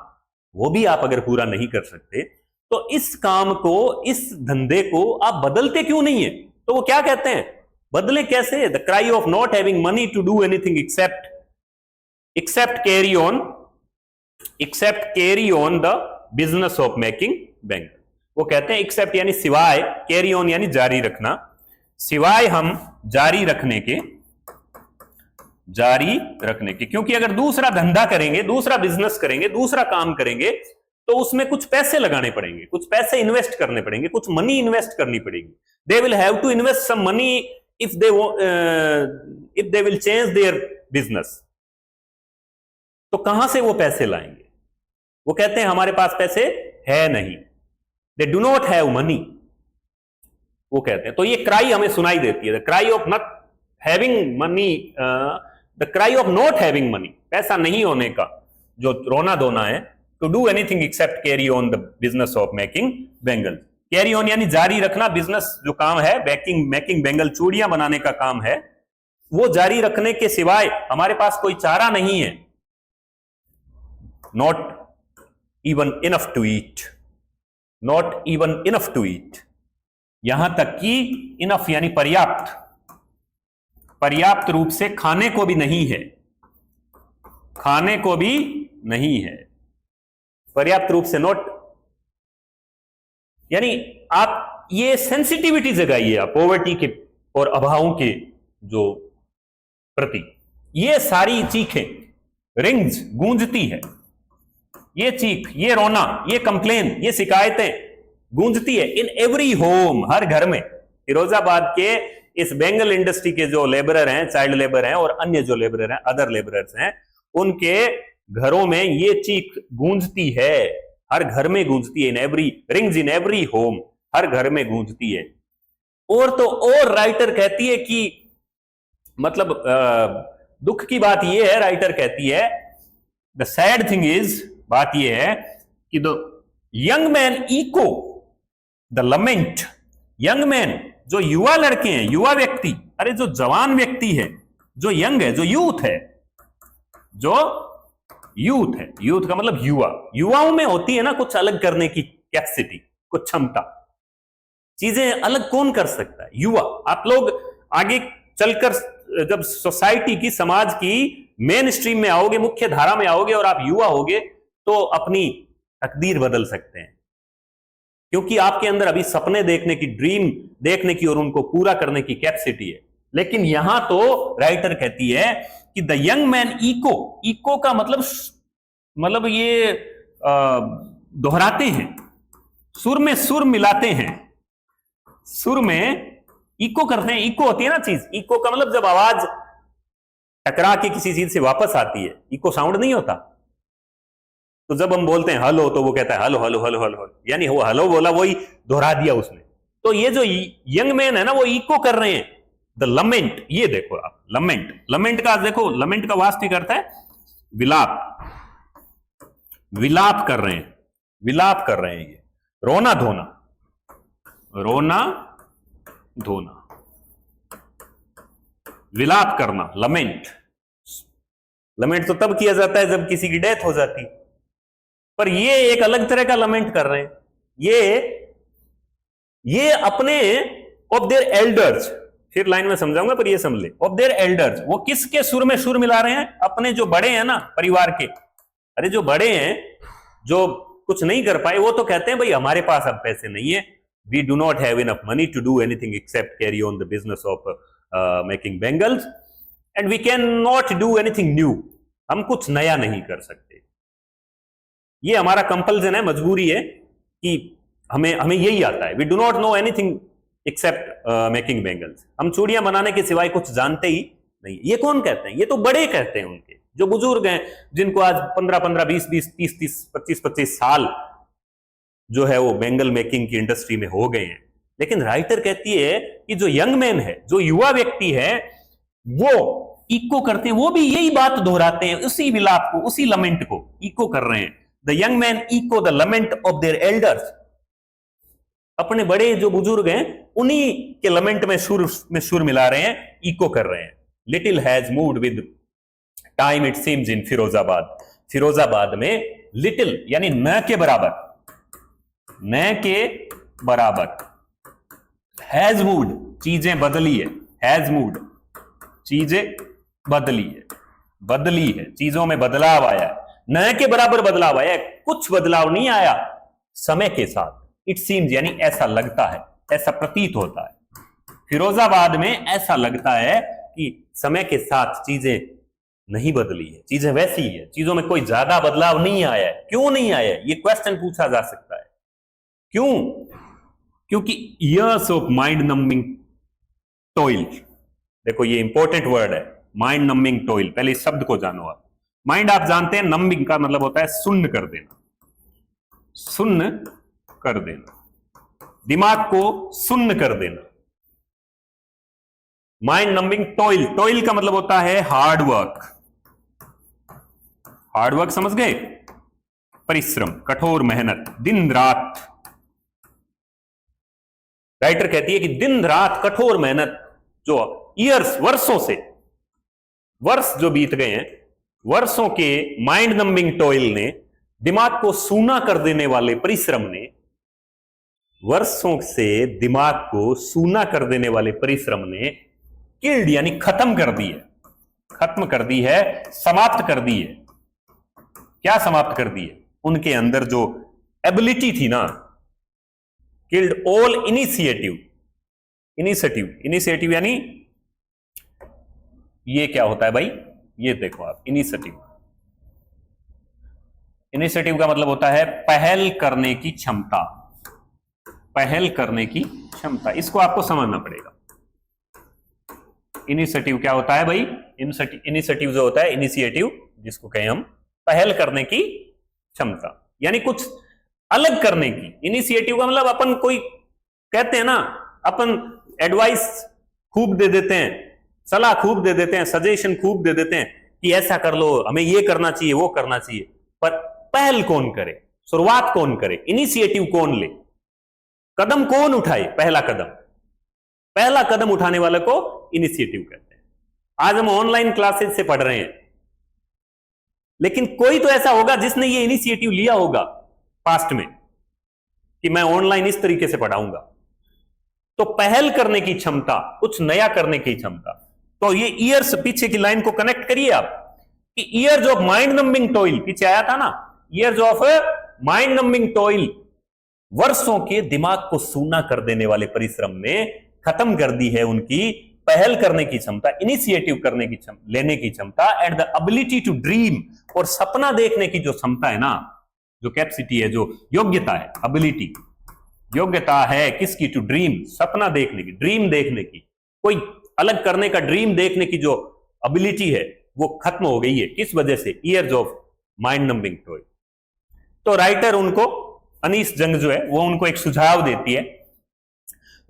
वो भी आप अगर पूरा नहीं कर सकते, तो इस काम को, इस धंधे को आप बदलते क्यों नहीं है। तो वो क्या कहते हैं, बदले कैसे। The cry of not having money to do anything except carry on the business of making bangle. वो कहते हैं एक्सेप्ट यानी सिवाय, कैरी ऑन यानी जारी रखना, सिवाय हम जारी रखने के, क्योंकि अगर दूसरा धंधा करेंगे, दूसरा बिजनेस करेंगे, दूसरा काम करेंगे, तो उसमें कुछ पैसे लगाने पड़ेंगे, कुछ पैसे इन्वेस्ट करने पड़ेंगे, कुछ मनी इन्वेस्ट करनी पड़ेगी। They will have to invest some money if they will change their business. तो कहां से वो पैसे लाएंगे। वो कहते हैं हमारे पास पैसे है नहीं, they do not have money, वो कहते हैं। तो ये क्राई हमें सुनाई देती है, the cry of not having money, the cry of not having money, पैसा नहीं होने का जो रोना धोना है। To do anything except carry on the business of making bangle, carry on यानी जारी रखना, बिजनेस जो काम है मेकिंग बैंगल, चूड़ियां बनाने का काम है, वो जारी रखने के सिवाय हमारे पास कोई चारा नहीं है। Not even enough to eat, not even enough to eat, यहां तक कि इनफ यानी पर्याप्त, पर्याप्त रूप से खाने को भी नहीं है, खाने को भी नहीं है, पर्याप्त रूप से नॉट, यानी आप ये सेंसिटिविटी जगाइए आप पॉवर्टी के और अभावों के जो प्रति, ये सारी चीखें, रिंग्स गूंजती है, ये चीख, ये रोना, ये कंप्लेन, ये शिकायतें गूंजती है इन एवरी होम, हर घर में। फिरोजाबाद के इस बेंगल इंडस्ट्री के जो लेबरर हैं, चाइल्ड लेबर हैं और अन्य जो लेबरर हैं, अदर लेबरर्स हैं, उनके घरों में ये चीख गूंजती है, हर घर में गूंजती है, in every rings in every home, हर घर में गूंजती है। और तो और राइटर कहती है कि मतलब दुख की बात यह है, राइटर कहती है द सैड थिंग इज, बात यह है कि the young man echo the lament, young man जो युवा लड़के हैं, युवा व्यक्ति, अरे जो जवान व्यक्ति है, जो यंग है, जो यूथ है, जो यूथ है, यूथ का मतलब युवा, युवाओं में होती है ना कुछ अलग करने की कैपेसिटी, कुछ क्षमता, चीजें अलग कौन कर सकता है? युवा। आप लोग आगे चलकर जब सोसाइटी की, समाज की मेन स्ट्रीम में आओगे, मुख्य धारा में आओगे और आप युवा होगे तो अपनी तकदीर बदल सकते हैं, क्योंकि आपके अंदर अभी सपने देखने की, ड्रीम देखने की और उनको पूरा करने की कैपेसिटी है। लेकिन यहां तो राइटर कहती है कि the young man echo, echo का मतलब ये दोहराते हैं, सुर में सुर मिलाते हैं, सुर में इको करते हैं। इको होती है ना चीज, इको का मतलब जब आवाज टकरा के किसी चीज से वापस आती है, इको साउंड नहीं होता। तो जब हम बोलते हैं हेलो तो वो कहता है हेलो हेलो हेलो हेलो, यानी वो हेलो बोला, वही दोहरा दिया उसने। तो ये जो यंग मैन है ना, वो इको कर रहे हैं द लमेंट। ये देखो आप, लमेंट, लमेंट का देखो, लमेंट का वास्तविक अर्थ है विलाप, विलाप कर रहे हैं, विलाप कर रहे हैं, ये रोना धोना, रोना धोना, विलाप करना, लमेंट। लमेंट तो तब किया जाता है जब किसी की डेथ हो जाती, पर ये एक अलग तरह का लमेंट कर रहे हैं। ये अपने ऑफ देयर एल्डर्स, फिर लाइन में समझाऊंगा पर ये समझ ले, ऑफ देयर एल्डर्स, वो किसके सुर में सुर मिला रहे हैं? अपने जो बड़े हैं ना परिवार के, अरे जो बड़े हैं, जो कुछ नहीं कर पाए, वो तो कहते हैं भाई हमारे पास अब पैसे नहीं है, we do not have enough money to do anything except carry on the business of making bangles and we cannot do anything new, हम कुछ नया नहीं कर सकते। ये हमारा कंपल्सन है, मजबूरी है कि हमें यही आता है। we do not know anything except making bangles, हम चूड़ियां बनाने के सिवाय कुछ जानते ही नहीं। ये कौन कहते हैं? ये तो बड़े कहते हैं, उनके जो बुजुर्ग हैं, जिनको आज 15-15, 20-20, 30-30, 25-25 साल जो है वो बेंगल मेकिंग की इंडस्ट्री में हो गए हैं। लेकिन राइटर कहती है कि जो यंग मैन है, जो युवा व्यक्ति है, वो इको करते हैं, वो भी यही बात दोहराते हैं, उसी विलाप को, उसी लमेंट को इको कर रहे हैं। The young man echo the lament of their elders, अपने बड़े जो बुजुर्ग हैं उन्हीं के लमेंट में सुर मिला रहे हैं, इको कर रहे हैं। Little has moved with time it seems in Firozabad, Firozabad में लिटिल यानी न के बराबर, न के बराबर, हैज मूव्ड चीजें बदली है, हैज मूव्ड चीजें बदली है, बदली है, चीजों में बदलाव आया है, न के बराबर बदलाव आया है, कुछ बदलाव नहीं आया समय के साथ। इट सीम्स यानी ऐसा लगता है, ऐसा प्रतीत होता है, फिरोजाबाद में ऐसा लगता है कि समय के साथ चीजें नहीं बदली है, चीजें वैसी ही है, चीजों में कोई ज्यादा बदलाव नहीं आया है। क्यों नहीं आया है? ये क्वेश्चन पूछा जा सकता है। क्यों? क्योंकि years of mind numbing toil, देखो ये इंपॉर्टेंट वर्ड है, माइंड नंबिंग टॉयल। पहले इस शब्द को जानो आप। माइंड आप जानते हैं, नंबिंग का मतलब होता है सुन्न कर देना, सुन्न कर देना, दिमाग को सुन्न कर देना। माइंड नंबिंग टॉयल, टॉयल का मतलब होता है हार्ड वर्क, हार्ड वर्क समझ गए? परिश्रम, कठोर मेहनत, दिन रात। राइटर कहती है कि दिन रात कठोर मेहनत जो ईयर्स, वर्षों से वर्ष जो बीत गए हैं, वर्षों के माइंड नंबिंग टॉयल ने, दिमाग को सूना कर देने वाले परिश्रम ने, वर्षों से दिमाग को सूना कर देने वाले परिश्रम ने किल्ड यानी खत्म कर दी है, खत्म कर दी है, समाप्त कर दी है। क्या समाप्त कर दी है? उनके अंदर जो एबिलिटी थी ना, किल्ड ऑल इनिशिएटिव। इनिशिएटिव यानी ये क्या होता है भाई? ये देखो आप, इनिशिएटिव का मतलब होता है पहल करने की क्षमता, पहल करने की क्षमता। इसको आपको समझना पड़ेगा। इनिशिएटिव क्या होता है भाई? इनिशिएटिव जो होता है, इनिशिएटिव जिसको कहें हम पहल करने की क्षमता, यानी कुछ अलग करने की। इनिशिएटिव का मतलब अपन कोई कहते हैं ना, अपन एडवाइस खूब दे देते हैं, सलाह खूब दे देते हैं, सजेशन खूब दे देते हैं कि ऐसा कर लो, हमें ये करना चाहिए, वो करना चाहिए, पर पहल कौन करे, शुरुआत कौन करे, इनिशिएटिव कौन ले, कदम कौन उठाए? पहला कदम उठाने वाले को इनिशिएटिव कहते हैं। आज हम ऑनलाइन क्लासेस से पढ़ रहे हैं, लेकिन कोई तो ऐसा होगा जिसने ये इनिशिएटिव लिया होगा पास्ट में कि मैं ऑनलाइन इस तरीके से पढ़ाऊंगा। तो पहल करने की क्षमता, कुछ नया करने की क्षमता। तो ये ईयर्स, पीछे की लाइन को कनेक्ट करिए आप कि years of mind numbing toil, पीछे आया था ना, years of mind numbing toil, वर्षों के दिमाग को सूना कर देने वाले परिश्रम ने खत्म कर दी है उनकी पहल करने की क्षमता, इनिशिएटिव करने की लेने की क्षमता, and the ability to dream, और सपना देखने की जो क्षमता है ना, जो कैपेसिटी है, जो योग्यता है, एबिलिटी, योग्यता है किसकी? टू ड्रीम, सपना देखने की, ड्रीम देखने की, कोई अलग करने का ड्रीम देखने की जो एबिलिटी है वो खत्म हो गई है। किस वजह से? Years of mind numbing toil. तो राइटर उनको, अनीस जंग जो है, वो उनको एक सुझाव देती है।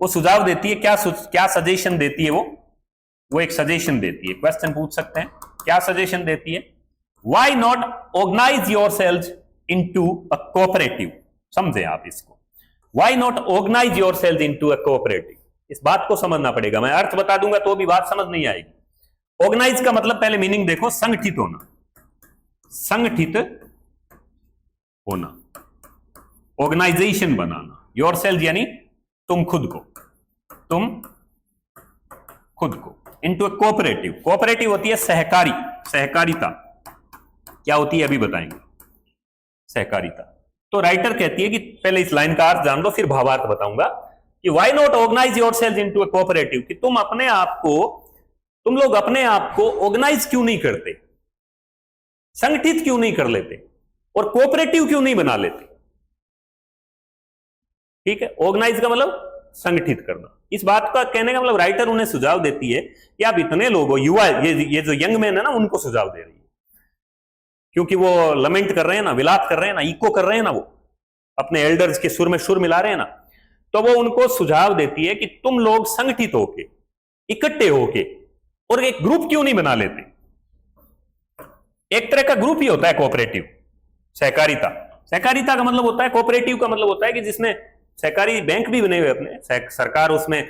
वो सुझाव देती है, क्या सजेशन देती है? वो एक सजेशन देती है। क्वेश्चन पूछ सकते हैं, क्या सजेशन देती है? Why not organise yourselves into a cooperative. समझे आप इसको, why not organise yourselves into a cooperative. इस बात को समझना पड़ेगा, मैं अर्थ बता दूंगा तो भी बात समझ नहीं आएगी। ऑर्गेनाइज का मतलब पहले मीनिंग देखो, संगठित होना, संगठित होना, ऑर्गेनाइजेशन बनाना। योर सेल्फ यानी तुम खुद को, इनटू अ कोऑपरेटिव। कोऑपरेटिव होती है सहकारी, सहकारिता। क्या होती है अभी बताएंगे, सहकारिता। तो राइटर कहती है कि पहले इस लाइन का अर्थ जान लो, फिर भावार्थ बताऊंगा कि why not organise yourself into a cooperative, कि तुम लोग अपने आप को ऑर्गेनाइज क्यों नहीं करते, संगठित क्यों नहीं कर लेते, और कोऑपरेटिव क्यों नहीं बना लेते। ठीक है, ऑर्गेनाइज का मतलब संगठित करना। इस बात का कहने का मतलब राइटर उन्हें सुझाव देती है कि आप इतने लोगों, युवा, ये जो यंग मैन है ना, उनको सुझाव दे रही है, क्योंकि वो लमेंट कर रहे हैं ना, विलाप कर रहे हैं ना, इको कर रहे हैं ना, वो अपने एल्डर्स के सुर में सुर मिला रहे हैं ना, तो वो उनको सुझाव देती है कि तुम लोग संगठित होके, इकट्ठे होके, और एक ग्रुप क्यों नहीं बना लेते। एक तरह का ग्रुप ही होता है कोऑपरेटिव, सहकारिता। सहकारिता का मतलब होता है, कोऑपरेटिव का मतलब होता है कि जिसमें सहकारी बैंक भी बने हुए अपने, सरकार उसमें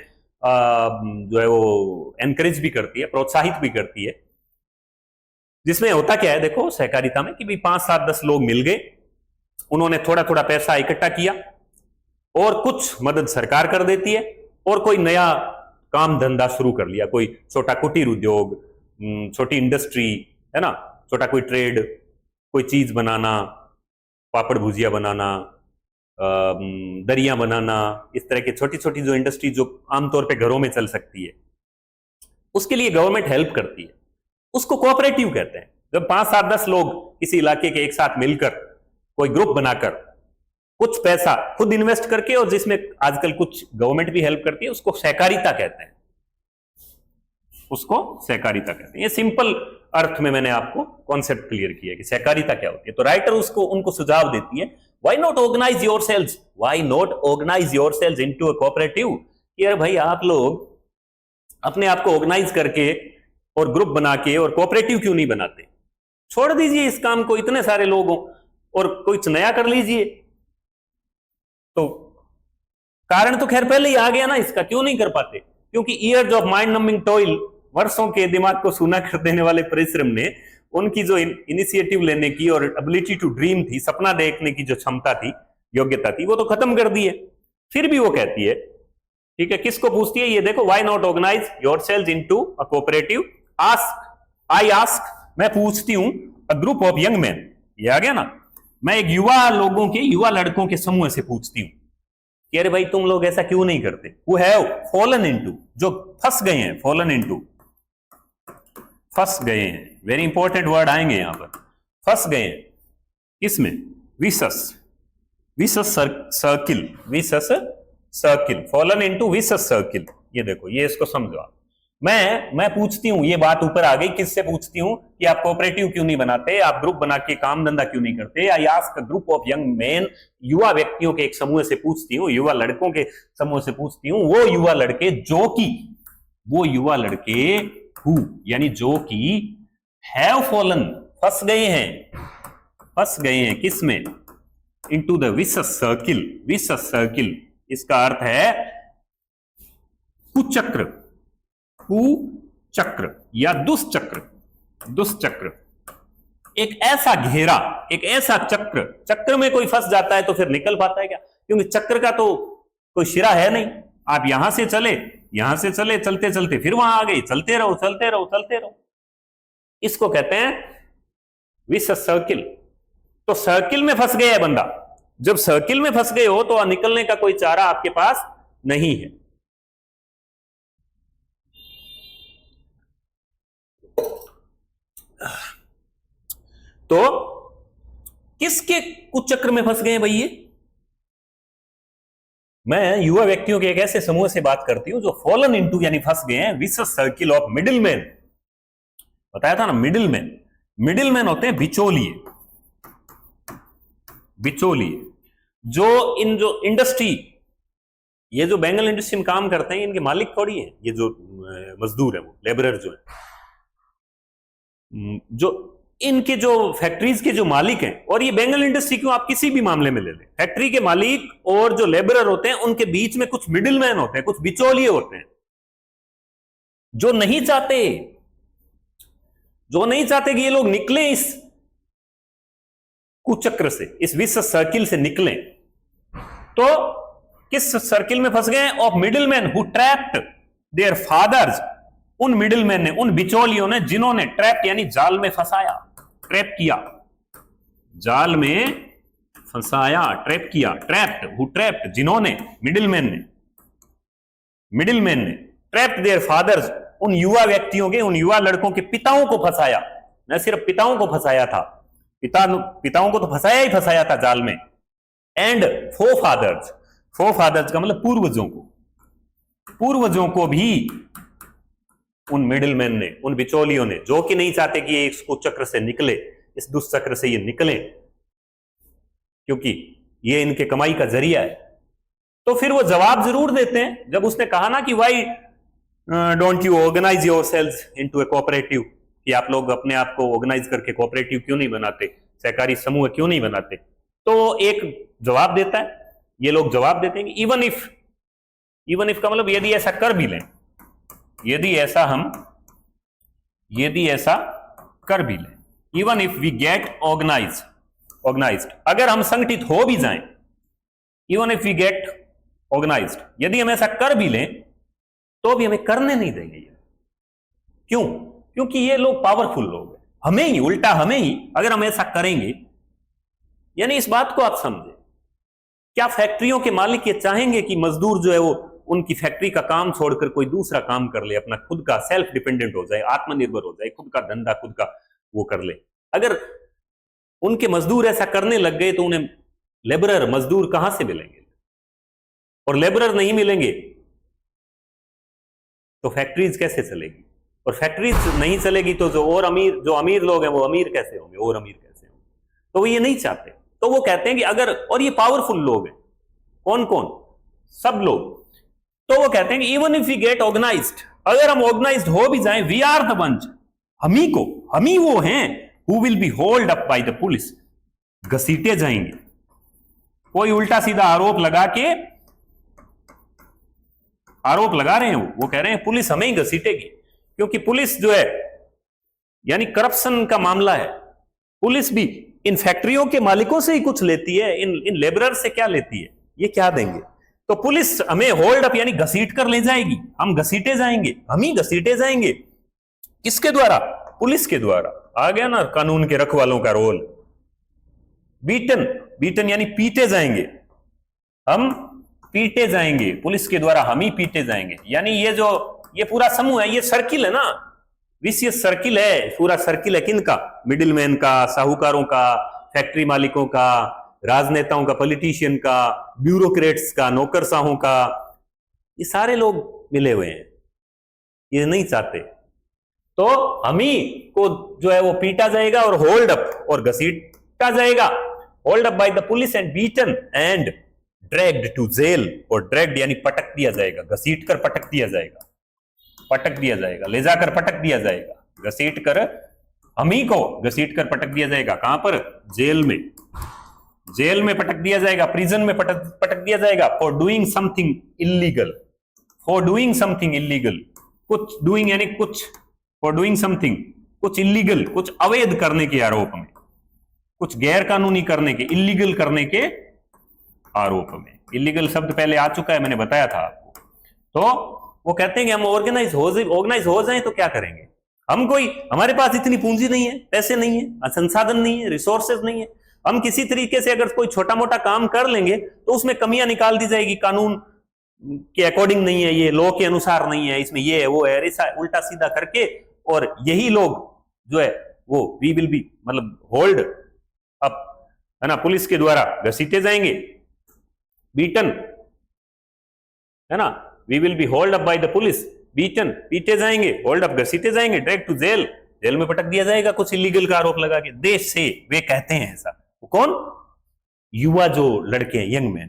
जो है वो एनकरेज भी करती है, प्रोत्साहित भी करती है। जिसमें होता क्या है देखो सहकारिता में कि भाई 5, 7, 10 लोग मिल गए, उन्होंने थोड़ा थोड़ा पैसा इकट्ठा किया और कुछ मदद सरकार कर देती है, और कोई नया काम धंधा शुरू कर लिया, कोई छोटा कुटीर उद्योग, छोटी इंडस्ट्री है ना, छोटा कोई ट्रेड, कोई चीज बनाना, पापड़ भुजिया बनाना, दरिया बनाना, इस तरह की छोटी छोटी जो इंडस्ट्री जो आमतौर पे घरों में चल सकती है, उसके लिए गवर्नमेंट हेल्प करती है, उसको कोऑपरेटिव कहते हैं। जब 5, 7, 10 लोग किसी इलाके के एक साथ मिलकर कोई ग्रुप बनाकर कुछ पैसा खुद इन्वेस्ट करके, और जिसमें आजकल कुछ गवर्नमेंट भी हेल्प करती है, उसको सहकारिता कहते हैं, उसको सहकारिता कहते हैं। ये सिंपल अर्थ में मैंने आपको कॉन्सेप्ट क्लियर किया कि सहकारिता क्या होती है। तो राइटर उनको सुझाव देती है, why not organise yourselves, why not organise yourselves into a cooperative. यार भाई आप लोग अपने आप को ऑर्गेनाइज करके और ग्रुप बना के और कोऑपरेटिव क्यों नहीं बनाते। छोड़ दीजिए इस काम को, इतने सारे लोगों, और कुछ नया कर लीजिए। तो कारण तो खैर पहले ही आ गया ना इसका, क्यों नहीं कर पाते, क्योंकि years of mind numbing toil वर्षों के दिमाग को सूना कर देने वाले परिश्रम ने उनकी जो इनिशिएटिव लेने की और एबिलिटी टू ड्रीम थी, सपना देखने की जो क्षमता थी, योग्यता थी, वो तो खत्म कर दी है। फिर भी वो कहती है, ठीक है, किसको पूछती है ये देखो, why not organise yourselves into a cooperative, ask I ask, मैं पूछती हूं, a group of young man, ये आ गया ना, मैं एक युवा लोगों के, युवा लड़कों के समूह से पूछती हूं कि अरे भाई तुम लोग ऐसा क्यों नहीं करते, हु हैव फॉलन इनटू, जो फंस गए हैं, फॉलन इनटू, फंस गए हैं, वेरी इंपॉर्टेंट वर्ड आएंगे यहां पर, फंस गए हैं किसमें, vicious, vicious circle, vicious circle, fallen into vicious circle. ये देखो, ये इसको समझो आप। मैं पूछती हूं, ये बात ऊपर आ गई, किससे पूछती हूं कि आप कोऑपरेटिव क्यों नहीं बनाते, आप ग्रुप बना के काम धंधा क्यों नहीं करते, I ask a group of young man, युवा व्यक्तियों के एक समूह से पूछती हूँ, युवा लड़कों के समूह से पूछती हूँ, वो युवा लड़के जो कि, वो युवा लड़के हु, यानी जो कि हैव फॉलन, फंस गए हैं, फंस गए हैं किसमें, into the विसस circle, vicious circle, इसका अर्थ है कुचक्र, कुचक्र या दुष्चक्र, दुष्चक्र, एक ऐसा घेरा, एक ऐसा चक्र, चक्र में कोई फंस जाता है तो फिर निकल पाता है क्या, क्योंकि चक्र का तो कोई शिरा है नहीं, आप यहां से चले, यहां से चले, चलते चलते फिर वहां आ गए, चलते रहो चलते रहो चलते रहो, इसको कहते हैं विशेष सर्किल। तो सर्किल में फंस गया है बंदा, जब सर्किल में फंस गए हो तो निकलने का कोई चारा आपके पास नहीं है। तो किसके कुचक्र में फंस गए हैं भाई ये, मैं युवा व्यक्तियों के एक ऐसे समूह से बात करती हूं जो फॉलन इनटू यानी फंस गए हैं विशेष सर्किल ऑफ मिडिलमैन। बताया था ना, मिडिलमैन, मिडिलमैन होते हैं बिचौलिए, बिचौलिए, जो इन जो इंडस्ट्री, ये जो बैंगल इंडस्ट्री में काम करते हैं इनके मालिक थोड़ी है, ये जो मजदूर है वो लेबरर जो है, जो इनके जो फैक्ट्रीज के जो मालिक हैं, और ये बैंगल इंडस्ट्री क्यों, आप किसी भी मामले में ले लें, फैक्ट्री के मालिक और जो लेबरर होते हैं उनके बीच में कुछ मिडिलमैन होते हैं, कुछ बिचौलिए होते हैं, जो नहीं चाहते, जो नहीं चाहते कि ये लोग निकले इस कुचक्र से, इस विशेष सर्किल से निकलें। तो किस सर्किल में फंस गए, of middleman who trapped their fathers, उन मिडिलमैन ने, उन बिचौलियों ने जिन्होंने ट्रैप यानी जाल में फंसाया, ट्रैप किया, जाल में फंसाया, ट्रैप किया, ट्रैप्ड, हु ट्रैप्ड, जिन्होंने, मिडिलमैन ने, मिडिलमैन ने ट्रैप्ड देयर फादर्स, उन युवा व्यक्तियों के, उन युवा लड़कों के पिताओं को फंसाया, न सिर्फ पिताओं को फंसाया था, पिताओं को तो फंसाया ही फंसाया था जाल में, and forefathers, forefathers का मतलब पूर्वजों को, पूर्वजों को भी उन मिडिलमैन ने, उन बिचौलियों ने, जो कि नहीं चाहते कि ये इस कुचक्र से निकले, इस दुष्चक्र से ये निकले, क्योंकि ये इनके कमाई का जरिया है। तो फिर वो जवाब जरूर देते हैं, जब उसने कहा ना कि why don't you organise yourselves into a cooperative, कि आप लोग अपने आप को ऑर्गेनाइज करके कोऑपरेटिव क्यों नहीं बनाते, सहकारी समूह क्यों नहीं बनाते, तो एक जवाब देता है, ये लोग जवाब देते हैं कि इवन इफ, इवन इफ का मतलब यदि ऐसा कर भी लें, यदि ऐसा हम, यदि ऐसा कर भी लें, even if we get organise, organised, अगर हम संगठित हो भी जाएं, even if we get organised, यदि हम ऐसा कर भी लें तो भी हमें करने नहीं देंगे ये। क्यों? क्योंकि ये लोग पावरफुल लोग हैं, हमें ही, उल्टा हमें ही, अगर हम ऐसा करेंगे, यानी इस बात को आप समझे, क्या फैक्ट्रियों के मालिक ये चाहेंगे कि मजदूर जो है वो उनकी फैक्ट्री का काम छोड़कर कोई दूसरा काम कर ले, अपना खुद का सेल्फ डिपेंडेंट हो जाए, आत्मनिर्भर हो जाए, खुद का धंधा खुद का वो कर ले? अगर उनके मजदूर ऐसा करने लग गए तो उन्हें लेबरर, मजदूर कहां से मिलेंगे? और लेबरर नहीं मिलेंगे तो फैक्ट्रीज कैसे चलेगी? और फैक्ट्रीज नहीं चलेगी तो जो और अमीर, जो अमीर लोग हैं वो अमीर कैसे होंगे, और अमीर कैसे होंगे? तो वो ये नहीं चाहते। तो वो कहते हैं कि अगर, और ये पावरफुल लोग हैं, कौन कौन? सब लोग। तो वो कहते हैं कि even if we get organised, अगर हम ऑर्गेनाइज्ड हो भी जाएं, वी आर द वंस, हम ही वो हैं, who will be hold up by the police, घसीटे जाएंगे। कोई उल्टा सीधा आरोप लगा के, आरोप लगा रहे हैं, वो कह रहे हैं पुलिस हमें ही घसीटेगी, क्योंकि पुलिस जो है यानी करप्शन का मामला है, पुलिस भी इन फैक्ट्रियों के मालिकों से ही कुछ लेती है, इन लेबरर से क्या लेती है, ये क्या देंगे। तो पुलिस हमें होल्ड अप यानी घसीट कर ले जाएगी, हम घसीटे जाएंगे, हम ही घसीटे जाएंगे। किसके द्वारा? पुलिस के द्वारा। आ गया ना कानून के रखवालों का रोल। बीटन, बीटन यानी पीटे जाएंगे, हम पीटे जाएंगे पुलिस के द्वारा, हम ही पीटे जाएंगे। यानी ये पूरा समूह है, ये सर्किल है ना, विशियस सर्किल है, पूरा सर्किल है किनका? मिडिलमैन का, साहूकारों का, फैक्ट्री मालिकों का, राजनेताओं का, पॉलिटिशियन का, ब्यूरोक्रेट्स का, नौकरशाहों का, ये सारे लोग मिले हुए हैं, ये नहीं चाहते। तो हम ही को जो है वो पीटा जाएगा और होल्ड अप और घसीटा जाएगा, hold up by the police and beaten and dragged to jail. और ड्रैग्ड यानी पटक दिया जाएगा, घसीट कर पटक दिया जाएगा, पटक दिया जाएगा, ले जाकर पटक दिया जाएगा, घसीट कर, हम ही को घसीट कर पटक दिया जाएगा। कहां पर? जेल में, जेल में पटक दिया जाएगा, प्रिजन में पटक दिया जाएगा। For doing something illegal, for doing something illegal, कुछ डूइंग यानी कुछ, फॉर डूइंग समथिंग कुछ इलीगल, कुछ अवैध करने के आरोप में, कुछ गैर कानूनी करने के, इलीगल करने के आरोप में। इलीगल शब्द पहले आ चुका है, मैंने बताया था आपको। तो वो कहते हैं कि हम ऑर्गेनाइज हो जाएं तो क्या करेंगे? हम कोई, हमारे पास इतनी पूंजी नहीं है, पैसे नहीं है, संसाधन नहीं है, रिसोर्सेज नहीं है। हम किसी तरीके से अगर कोई छोटा मोटा काम कर लेंगे तो उसमें कमियां निकाल दी जाएगी, कानून के अकॉर्डिंग नहीं है, ये लॉ के अनुसार नहीं है, इसमें ये है वो है, ऐसा उल्टा सीधा करके। और यही लोग जो है वो वी विल बी मतलब होल्ड अप, है ना, पुलिस के द्वारा घसीटे जाएंगे, बीटन, है ना, we will be hold up by the police, beaten, पीटे जाएंगे, होल्ड अप घसीटे जाएंगे, डायरेक्ट टू जेल, जेल में पटक दिया जाएगा कुछ इलीगल का आरोप लगा के। देश से वे कहते हैं ऐसा। वो कौन? युवा जो लड़के हैं, यंग मैन।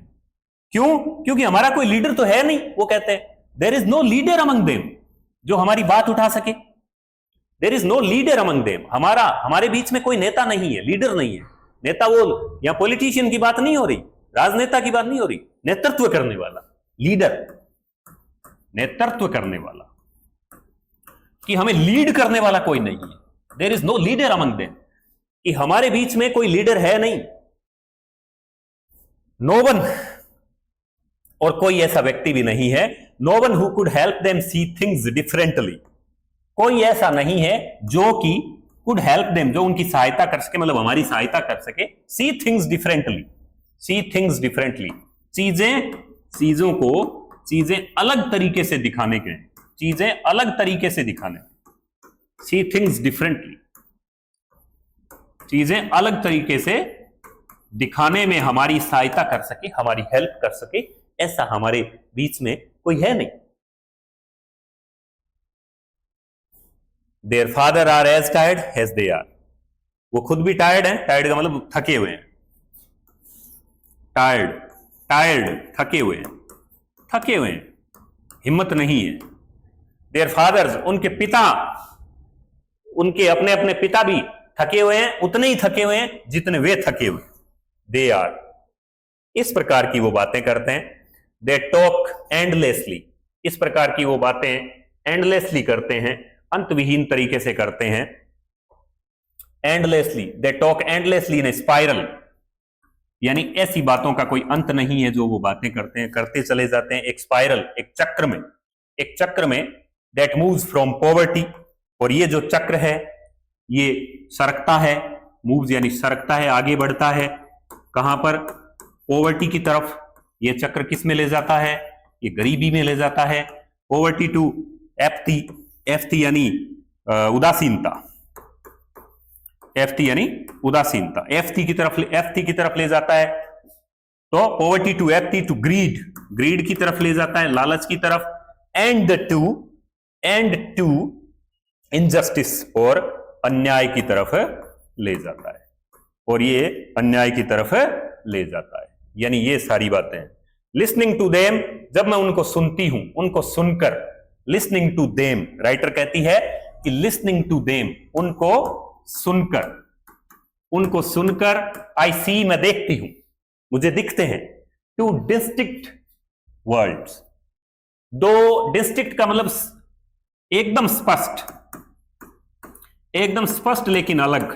क्यों? क्योंकि हमारा कोई लीडर तो है नहीं। वो कहते हैं there is no leader among them जो हमारी बात उठा सके, there is no leader among them, हमारे बीच में कोई नेता नहीं है, लीडर नहीं है। नेता वो या पॉलिटिशियन की बात नहीं हो रही, राजनेता की बात नहीं हो रही, नेतृत्व करने वाला, लीडर, नेतृत्व करने वाला, कि हमें लीड करने वाला कोई नहीं है। There is no leader among them, कि हमारे बीच में कोई लीडर है नहीं, नो वन, और कोई ऐसा व्यक्ति भी नहीं है, no one who could help them see things differently, कोई ऐसा नहीं है जो कि कुड हेल्प देम, जो उनकी सहायता कर सके, मतलब हमारी सहायता कर सके, सी थिंग्स डिफरेंटली, सी थिंग्स डिफरेंटली, चीजों को चीजें अलग तरीके से दिखाने के, चीजें अलग तरीके से दिखाने, सी थिंग्स डिफरेंटली, चीजें अलग तरीके से दिखाने में हमारी सहायता कर सके, हमारी हेल्प कर सके, ऐसा हमारे बीच में कोई है नहीं। Their father are as tired as they are, वो खुद भी टायर्ड हैं, टायर्ड का मतलब थके हुए हैं, टायर्ड थके हुए हैं, हिम्मत नहीं है। देयर फादर्स, उनके पिता, उनके अपने अपने पिता भी थके हुए हैं, उतने ही थके हुए हैं जितने वे थके हुए। दे आर, इस प्रकार की वो बातें करते हैं। दे टॉक एंडलेसली, इस प्रकार की वो बातें एंडलेसली करते हैं, अंतविहीन तरीके से करते हैं। Endlessly, they talk endlessly in A spiral, यानी ऐसी बातों का कोई अंत नहीं है जो वो बातें करते हैं, करते चले जाते हैं एक स्पाइरल, एक चक्र में दैट मूव्स फ्रॉम पॉवर्टी, और ये जो चक्र है ये सरकता है, मूव्स यानी सरकता है, आगे बढ़ता है, कहां पर? पॉवर्टी की तरफ। ये चक्र किस में ले जाता है? ये गरीबी में ले जाता है। पॉवर्टी टू एप्थी, एप्थी यानी उदासीनता, एफ्टी यानी उदासीनता, एफ्टी की तरफ ले जाता है। तो पॉवर्टी टू एफ्टी टू ग्रीड, ग्रीड की तरफ ले जाता है, लालच की तरफ। एंड टू इनजस्टिस, और अन्याय की तरफ ले जाता है, और ये अन्याय की तरफ ले जाता है। यानी ये सारी बातें। लिसनिंग टू देम, जब मैं उनको सुनती हूं, उनको सुनकर, लिसनिंग टू देम, राइटर कहती है कि लिसनिंग टू देम, उनको सुनकर आई सी, मैं देखती हूं, मुझे दिखते हैं, टू डिस्टिंक्ट वर्ल्ड्स, दो, डिस्टिंक्ट का मतलब एकदम स्पष्ट, एकदम स्पष्ट लेकिन अलग,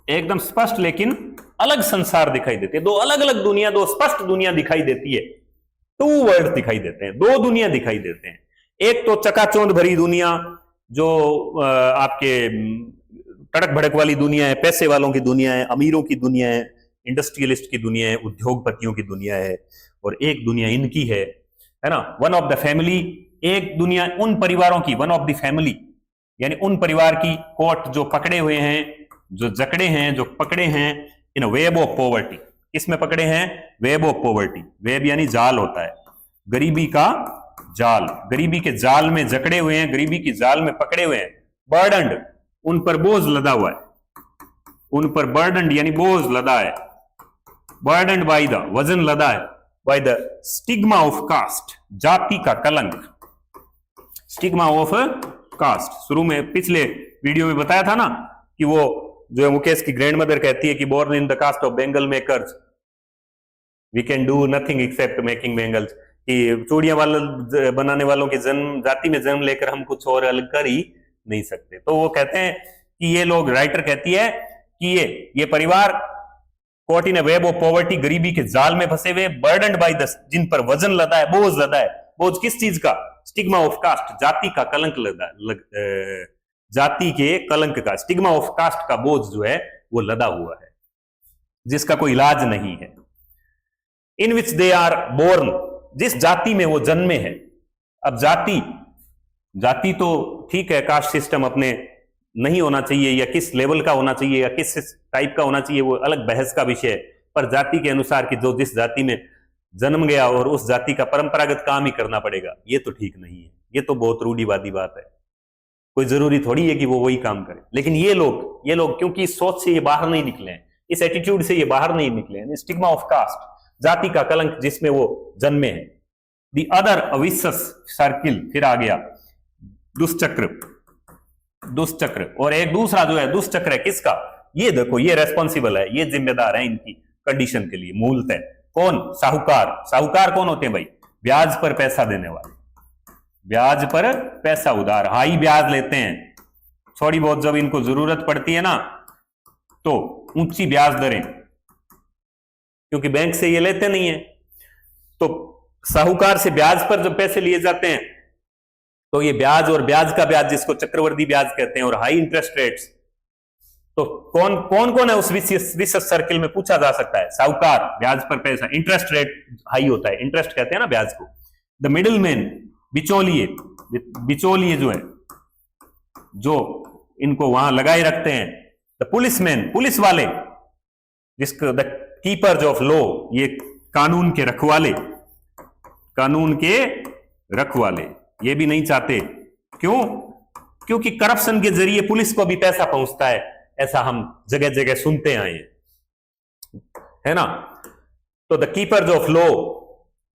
एकदम स्पष्ट लेकिन अलग संसार दिखाई देते हैं। दो अलग अलग दुनिया, दो स्पष्ट दुनिया दिखाई देती है। टू वर्ल्ड दिखाई देते हैं, दो दुनिया दिखाई देते हैं। एक तो चकाचौंध भरी दुनिया जो आपके तड़क भड़क वाली दुनिया है, पैसे वालों की दुनिया है, अमीरों की दुनिया है, इंडस्ट्रियलिस्ट की दुनिया है, उद्योगपतियों की दुनिया है। और एक दुनिया इनकी है ना, वन ऑफ द फैमिली। एक दुनिया उन परिवारों की, वन ऑफ द फैमिली, यानी उन परिवार की कोर्ट जो पकड़े हुए हैं, जो जकड़े हैं, जो पकड़े हैं इन वेब ऑफ पॉवर्टी। किसमें पकड़े हैं? Web of poverty. वेब यानी जाल होता है, गरीबी का जाल, गरीबी के जाल में जकड़े हुए हैं, गरीबी की जाल में पकड़े हुए हैं। बर्डन्ड, उन पर बोझ लदा हुआ है, उन पर बर्डन्ड यानी बोझ लदा है। बर्डन्ड बाय द, वजन लदा है, by the stigma of caste, जाति का कलंक। स्टिग्मा ऑफ कास्ट, शुरू में पिछले वीडियो में बताया था ना कि वो जो है मुकेश की ग्रैंडमदर कहती है कि born in the caste of bangle makers we can do nothing except making bangles, कि चूड़ियां वाला बनाने वालों की जन्म जाति में जन्म लेकर हम कुछ और अलग कर ही नहीं सकते। तो वो कहते हैं कि ये लोग, राइटर कहती है कि ये परिवार caught in A web of poverty, गरीबी के जाल में फंसे हुए, बर्डन्ड बाय द, जिन पर वजन लदा है, बोझ लदा है। बोझ किस चीज का? स्टिग्मा ऑफ कास्ट, जाति का कलंक लदा, जाति के कलंक का, स्टिग्मा ऑफ कास्ट का बोझ जो है वो लदा हुआ है, जिसका कोई इलाज नहीं है। इन विच दे आर बोर्न, जिस जाति में वो जन्मे हैं। अब जाति तो ठीक है, कास्ट सिस्टम अपने नहीं होना चाहिए, या किस लेवल का होना चाहिए, या किस टाइप का होना चाहिए, वो अलग बहस का विषय है। पर जाति के अनुसार कि जो जिस जाति में जन्म गया और उस जाति का परंपरागत काम ही करना पड़ेगा, ये तो ठीक नहीं है। ये तो बहुत रूढ़िवादी बात है। कोई जरूरी थोड़ी है कि वो वही काम करे। लेकिन ये लोग क्योंकि इस सोच से ये बाहर नहीं निकले हैं, इस एटीट्यूड से ये बाहर नहीं निकले हैं, स्टिग्मा ऑफ कास्ट, जाति का कलंक जिसमें वो जन्मे हैं। द अदर अविशस सर्किल, फिर आ गया दुष्चक्र। और एक दूसरा जो है दुष्चक्र है किसका? ये देखो, ये रेस्पॉन्सिबल है, ये जिम्मेदार है इनकी कंडीशन के लिए मूलतः। कौन? साहूकार। साहूकार कौन होते हैं भाई? ब्याज पर पैसा देने वाले, ब्याज पर पैसा उधार, हाई ब्याज लेते हैं। थोड़ी बहुत जब इनको जरूरत पड़ती है ना तो ऊंची ब्याज दरें, क्योंकि बैंक से ये लेते नहीं है। तो साहूकार से ब्याज पर जब पैसे लिए जाते हैं तो ये ब्याज और ब्याज का ब्याज, जिसको चक्रवृद्धि ब्याज कहते हैं, और हाई इंटरेस्ट रेट्स। तो कौन है उस विशेष सर्किल में? पूछा जा सकता है। साहूकार, ब्याज पर पैसा, इंटरेस्ट रेट हाई होता है, इंटरेस्ट कहते हैं ना ब्याज को। द मिडिल मैन, बिचौलिए जो है, जो इनको वहां लगाए रखते हैं। द पुलिसमैन, पुलिस वाले, जिसको द कीपर्स ऑफ लॉ, ये कानून के रखवाले, ये भी नहीं चाहते। क्यों? क्योंकि करप्शन के जरिए पुलिस को भी पैसा पहुंचता है, ऐसा हम जगह जगह सुनते आए हैं, है ना। तो the keepers of law,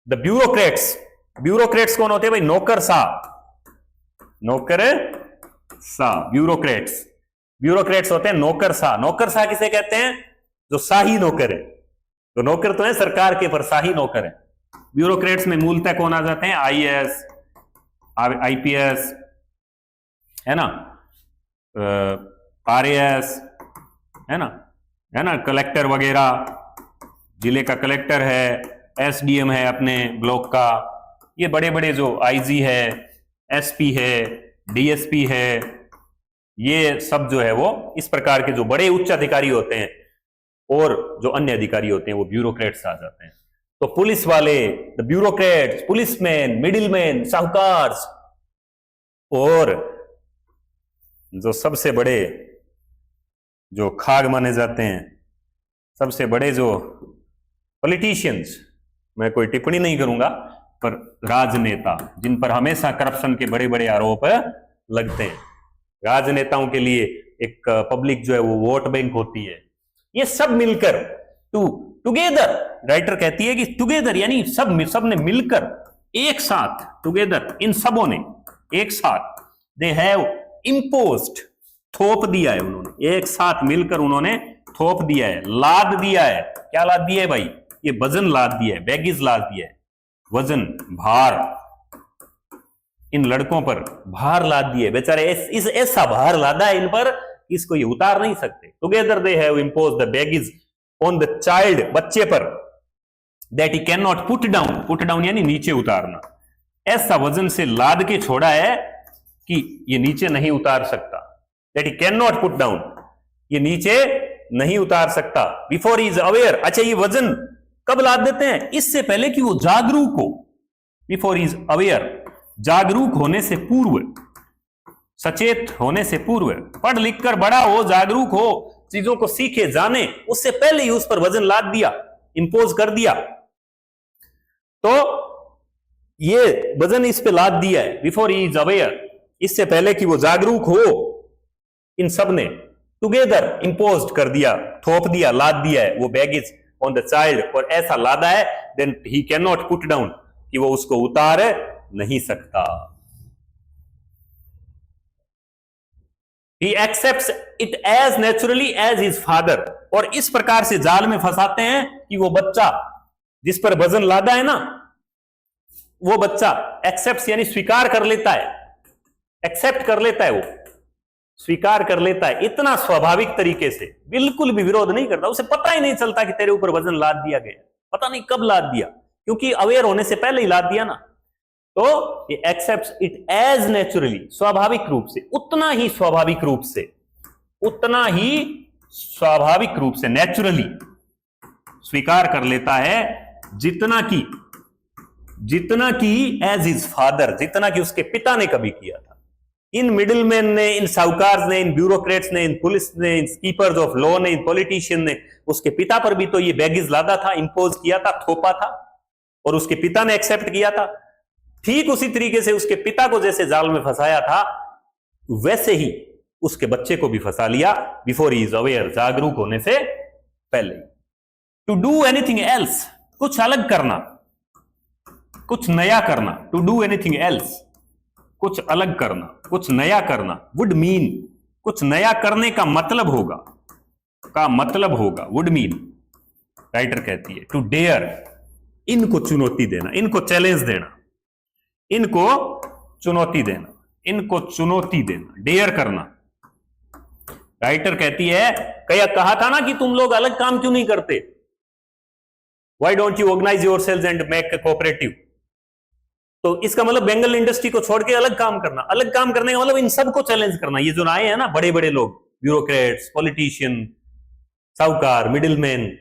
the bureaucrats कौन होते हैं भाई? ब्यूरोक्रेट्स होते हैं नौकरशाह किसे कहते हैं? जो शाही नौकर है। तो नौकर तो है सरकार के, पर शाही नौकर है। ब्यूरोक्रेट्स में मूलतः कौन आ जाते हैं? आईएएस, आईपीएस, है ना, आरएएस, है ना, कलेक्टर वगैरह, जिले का कलेक्टर है, एसडीएम है अपने ब्लॉक का, ये बड़े बड़े जो आईजी है, एसपी है, डीएसपी है, ये सब जो है वो इस प्रकार के जो बड़े उच्च अधिकारी होते हैं, और जो अन्य अधिकारी होते हैं वो ब्यूरोक्रेट्स आ जाते हैं। तो पुलिस वाले, द ब्यूरोक्रेट्स, पुलिसमैन, मिडिलमैन, साहूकार, और जो सबसे बड़े जो खाग माने जाते हैं, सबसे बड़े जो पॉलिटिशियंस, मैं कोई टिप्पणी नहीं करूंगा, पर राजनेता, जिन पर हमेशा करप्शन के बड़े बड़े आरोप लगते हैं। राजनेताओं के लिए एक पब्लिक जो है वो वोट बैंक होती है। ये सब मिलकर टुगेदर, राइटर कहती है कि टुगेदर यानी सब ने मिलकर, एक साथ, टुगेदर, इन सबों ने एक साथ, दे हैव इम्पोज्ड, थोप दिया है उन्होंने, एक साथ मिलकर उन्होंने थोप दिया है, लाद दिया है। क्या लाद दिया है भाई? ये वजन लाद दिया है, बैगेज लाद दिया है, वजन, भार, इन लड़कों पर भार लाद दिए, बेचारे इस ऐसा भार लादा है इन पर, इसको ये उतार नहीं सकते। Together they have imposed the baggage on the child, बच्चे पर, that he can not put down यानी नीचे उतारना, ऐसा वजन से लाद के छोड़ा है कि ये नीचे नहीं उतार सकता। That he can not put down, ये नीचे नहीं उतार सकता। बिफोर ही इज अवेयर, अच्छा ये वजन कब लाद देते हैं? इससे पहले कि वो जागरूक हो। बिफोर ही इज अवेयर, जागरूक होने से पूर्व, सचेत होने से पूर्व, पढ़ लिख कर बड़ा हो, जागरूक हो, चीजों को सीखे जाने, उससे पहले ही उस पर वजन लाद दिया, इंपोज कर दिया। तो ये वजन इस पे लाद दिया है, बिफोर ही इज अवेयर, इससे पहले कि वो जागरूक हो, इन सब ने टुगेदर इंपोज्ड कर दिया, थोप दिया, लाद दिया है वो बैगेज ऑन द चाइल्ड, और ऐसा लादा है then he can not put down, कि वो उसको उतार नहीं सकता। He accepts it as naturally as his father, और इस प्रकार से जाल में फंसाते हैं कि वो बच्चा जिस पर वजन लादा है ना, वो बच्चा एक्सेप्ट यानी स्वीकार कर लेता है, एक्सेप्ट कर लेता है, वो स्वीकार कर लेता है इतना स्वाभाविक तरीके से, बिल्कुल भी विरोध नहीं करता, उसे पता ही नहीं चलता कि तेरे ऊपर वजन लाद दिया गया, पता नहीं कब लाद दिया, क्योंकि अवेयर होने से पहले ही लाद दिया ना। तो ये एक्सेप्ट्स इट एज नेचुरली, स्वाभाविक रूप से, उतना ही स्वाभाविक रूप से, उतना ही स्वाभाविक रूप से, नेचुरली स्वीकार कर लेता है, जितना की एज इज फादर, जितना कि उसके पिता ने कभी किया था। इन मिडिलमैन ने, इन साहूकार ने, इन ब्यूरोक्रेट्स ने, इन पुलिस ने, इन कीपर्स ऑफ लॉ ने, इन पॉलिटिशियन ने उसके पिता पर भी तो ये बैगेज लादा था, इंपोज किया था, थोपा था, और उसके पिता ने एक्सेप्ट किया था। ठीक उसी तरीके से उसके पिता को जैसे जाल में फंसाया था, वैसे ही उसके बच्चे को भी फंसा लिया, बिफोर ही इज अवेयर, जागरूक होने से पहले। टू डू एनीथिंग एल्स, कुछ अलग करना, कुछ नया करना, टू डू एनीथिंग एल्स, कुछ अलग करना, कुछ नया करना, वुड मीन, कुछ नया करने का मतलब होगा, वुड मीन, राइटर कहती है, टू डेयर, इनको चुनौती देना, इनको चैलेंज देना, इनको चुनौती देना, इनको चुनौती देना, डेयर करना। राइटर कहती है, कहा था ना कि तुम लोग अलग काम क्यों नहीं करते, why don't you organise yourselves and make a cooperative. तो इसका मतलब बेंगल इंडस्ट्री को छोड़ के अलग काम करना, अलग काम करने का मतलब इन सबको चैलेंज करना। ये जो आए हैं ना बड़े बड़े लोग, ब्यूरोक्रेट्स, पॉलिटिशियन, साहूकार, मिडिलमैन,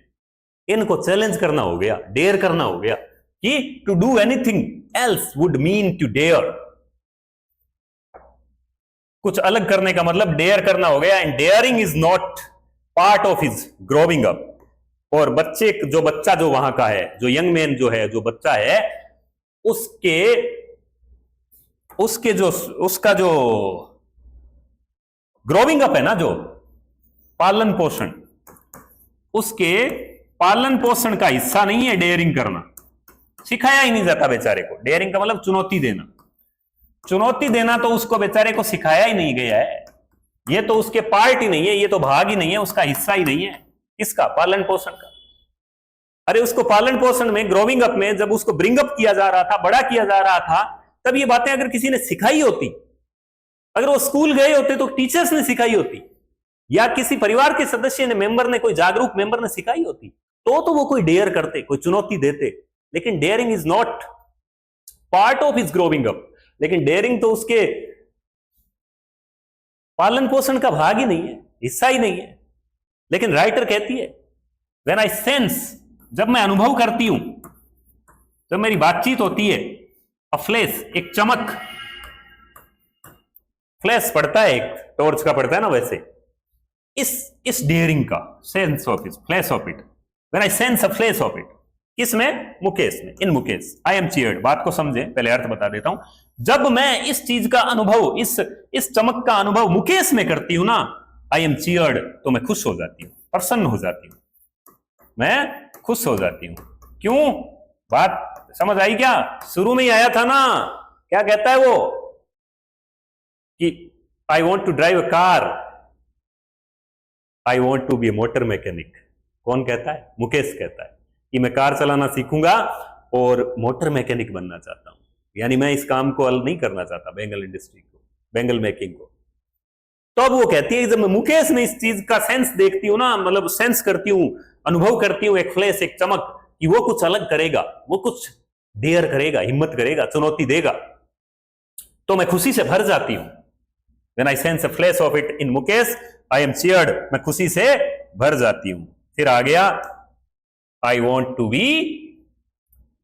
इनको चैलेंज करना हो गया, डेयर करना हो गया, कि to do anything else would mean to dare, कुछ अलग करने का मतलब डेयर करना हो गया। And daring is not part of his growing up, और बच्चा जो वहां का है, जो यंग मैन जो है, जो बच्चा है, उसका जो ग्रोविंग अप है ना, जो पालन पोषण, उसके पालन पोषण का हिस्सा नहीं है डेयरिंग करना, सिखाया ही नहीं जाता बेचारे को। डेयरिंग का मतलब चुनौती देना, चुनौती देना तो उसको बेचारे को सिखाया ही नहीं गया है, ये तो उसके पार्ट ही नहीं है, ये तो भाग ही नहीं है, उसका हिस्सा ही नहीं है। इसका पालन पोषण का, अरे उसको पालन पोषण में, ग्रोविंग अप में, जब उसको ब्रिंग अप किया जा रहा था, बड़ा किया जा रहा था, तब ये बातें अगर किसी ने सिखाई होती, अगर वो स्कूल गए होते तो टीचर्स ने सिखाई होती, या किसी परिवार के सदस्य ने, मेंबर ने, कोई जागरूक मेंबर ने सिखाई होती, तो वो कोई डेयर करते, कोई चुनौती देते। लेकिन daring is not part of his growing up, लेकिन डेयरिंग तो उसके पालन पोषण का भाग ही नहीं है, हिस्सा ही नहीं है। लेकिन राइटर कहती है, व्हेन आई सेंस, जब मैं अनुभव करती हूं, जब मेरी बातचीत होती है, अ फ्लैश, एक चमक, फ्लैश पड़ता है, एक टॉर्च का पड़ता है ना, वैसे इस डेयरिंग का sense of it, flash of it, when I sense a flash of it, किसमें? मुकेश में, इन मुकेश, आई एम चीयर्ड। बात को समझे, पहले अर्थ बता देता हूं। जब मैं इस चीज का अनुभव, इस चमक का अनुभव मुकेश में करती हूं ना, आई एम चीयर्ड, तो मैं खुश हो जाती हूं, प्रसन्न हो जाती हूं, मैं खुश हो जाती हूं। क्यों? बात समझ आई क्या? शुरू में ही आया था ना, क्या कहता है वो, कि I want to drive a car, I want to be a motor mechanic. कौन कहता है? मुकेश कहता है कि मैं कार चलाना सीखूंगा और मोटर मैकेनिक बनना चाहता हूं। यानी मैं इस काम को हल नहीं करना चाहता, बेंगल इंडस्ट्री को, बेंगल मेकिंग को। तो अब वो कहती है जब मैं मुकेश में इस चीज का सेंस देखती हूँ ना, मतलब सेंस करती हूँ, अनुभव करती हूँ, एक फ्लैश, एक चमक कि वो कुछ अलग करेगा, वो कुछ डेयर करेगा, हिम्मत करेगा, चुनौती देगा, तो मैं खुशी से भर जाती हूं। When I sense a flash of it in Mukesh, I am cheered, मैं खुशी से भर जाती हूं। फिर आ गया I want to be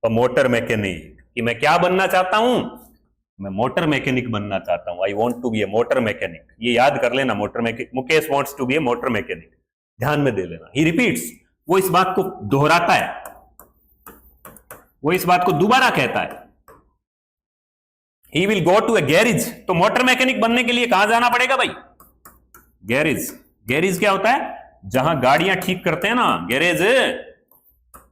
a motor mechanic, कि मैं क्या बनना चाहता हूं, मैं मोटर मैकेनिक बनना चाहता हूं। I want to be a motor mechanic, ये याद कर लेना, motor mechanic, Mukesh wants to be a motor mechanic, ध्यान में दे लेना। He repeats, वो इस बात को दोहराता है, वो इस बात को दोबारा कहता है। He will go to a garage, तो मोटर मैकेनिक बनने के लिए कहां जाना पड़ेगा भाई? गैरेज। गैरेज क्या होता है? जहां गाड़ियां ठीक करते हैं ना, गैरेज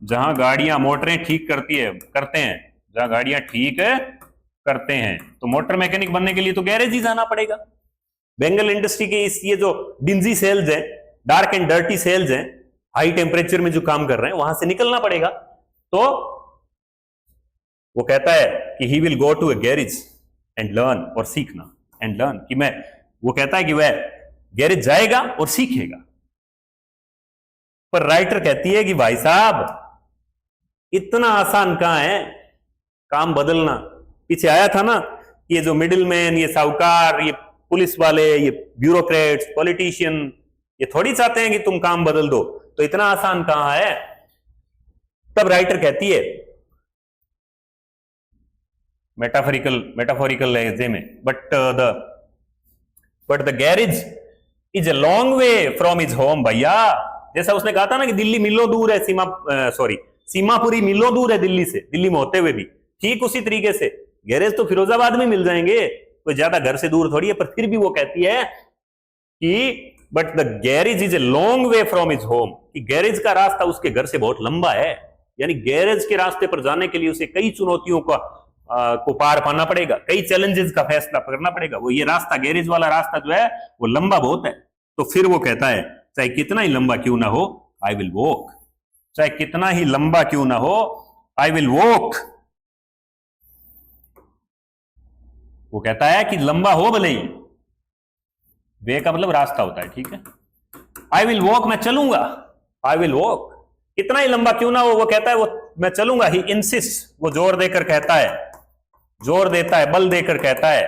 जहां गाड़ियां मोटरें ठीक करते हैं, जहां गाड़ियां ठीक करते हैं, तो मोटर मैकेनिक बनने के लिए तो गैरेज ही जाना पड़ेगा। बेंगल इंडस्ट्री के ये जो डिंजी सेल्स हैं, डार्क एंड डर्टी सेल्स हैं, हाई टेम्परेचर में जो काम कर रहे हैं, वहां से निकलना पड़ेगा। तो वो कहता है कि he will go to a garage and learn, और सीखना, एंड लर्न, कि मैं, वो कहता है कि वह गैरेज जाएगा और सीखेगा। पर राइटर कहती है कि भाई साहब इतना आसान कहां है काम बदलना। पीछे आया था ना, ये जो मिडिल मैन, ये साहूकार, ये पुलिस वाले, ये ब्यूरोक्रेट्स, पॉलिटिशियन, ये थोड़ी चाहते हैं कि तुम काम बदल दो, तो इतना आसान कहां है। तब राइटर कहती है मेटाफोरिकल लहजे में, but the garage is a long way from his home. भैया जैसा उसने कहा था ना कि दिल्ली मीलों दूर है, सीमापुरी मीलों दूर है दिल्ली से, दिल्ली में होते हुए भी, ठीक उसी तरीके से गैरेज तो फिरोजाबाद में मिल जाएंगे, कोई ज्यादा घर से दूर थोड़ी है। पर फिर भी वो कहती है कि but the garage is a long way from his home, कि गैरेज का रास्ता उसके घर से बहुत लंबा है, यानी गैरेज के रास्ते पर जाने के लिए उसे कई चुनौतियों को पार पाना पड़ेगा, कई चैलेंजेस का फैसला करना पड़ेगा। वो ये रास्ता, गैरेज वाला रास्ता जो है वो लंबा बहुत है। तो फिर वो कहता है चाहे कितना ही लंबा क्यों ना हो, आई विल वॉक, चाहे कितना ही लंबा क्यों ना हो, आई विल वॉक। वो कहता है कि लंबा हो भले ही, वे का मतलब रास्ता होता है, ठीक है। आई विल वॉक, मैं चलूंगा, आई विल वॉक, कितना ही लंबा क्यों ना हो, वो कहता है वो मैं चलूंगा। ही इंसिस्ट, वो जोर देकर कहता है, जोर देता है, बल देकर कहता है।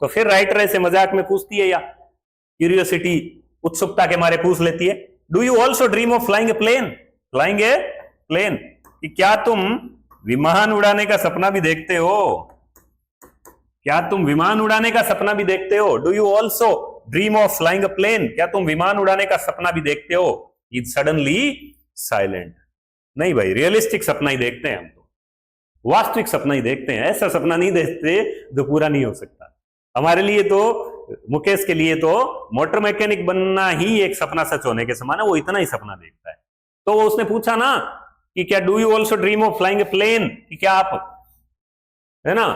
तो फिर राइटर ऐसे मजाक में पूछती है, या क्यूरियोसिटी, उत्सुकता के मारे पूछ लेती है, do you also dream of flying a plane, flying a plane, कि क्या तुम विमान उड़ाने का सपना भी देखते हो, क्या तुम विमान उड़ाने का सपना भी देखते हो? Do you also dream of flying a plane, क्या तुम विमान उड़ाने का सपना भी देखते हो? Is suddenly silent. नहीं भाई, रियलिस्टिक सपना ही देखते हैं हम तो, वास्तविक सपना ही देखते हैं, ऐसा सपना नहीं देखते जो पूरा नहीं हो सकता। हमारे लिए तो, मुकेश के लिए तो मोटर मैकेनिक बनना ही एक सपना सच होने के समान है, वो इतना ही सपना देखता है। तो वो उसने पूछा ना कि क्या do you also dream of flying a plane, कि क्या आप, है ना,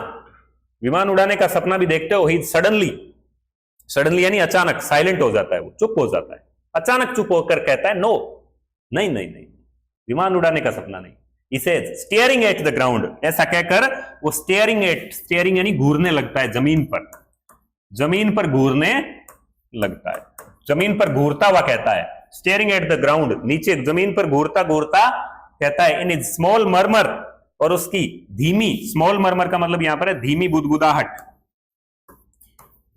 विमान उड़ाने का सपना भी देखते हो? ही सडनली यानी अचानक, साइलेंट हो जाता है, वो चुप हो जाता है, अचानक चुप होकर कहता है नो, नहीं नहीं नहीं, विमान उड़ाने का सपना नहीं। इसे स्टेयरिंग एट द ग्राउंड, ऐसा कहकर वो स्टेयरिंग यानी घूरने लगता है जमीन पर घूरने लगता है, जमीन पर घूरता हुआ कहता है, स्टेयरिंग एट द ग्राउंड, नीचे जमीन पर घूरता घूरता कहता है, इन इज स्मॉल मर्मर, और उसकी धीमी, स्मॉल मर्मर का मतलब यहां पर है धीमी बुदबुदाहट,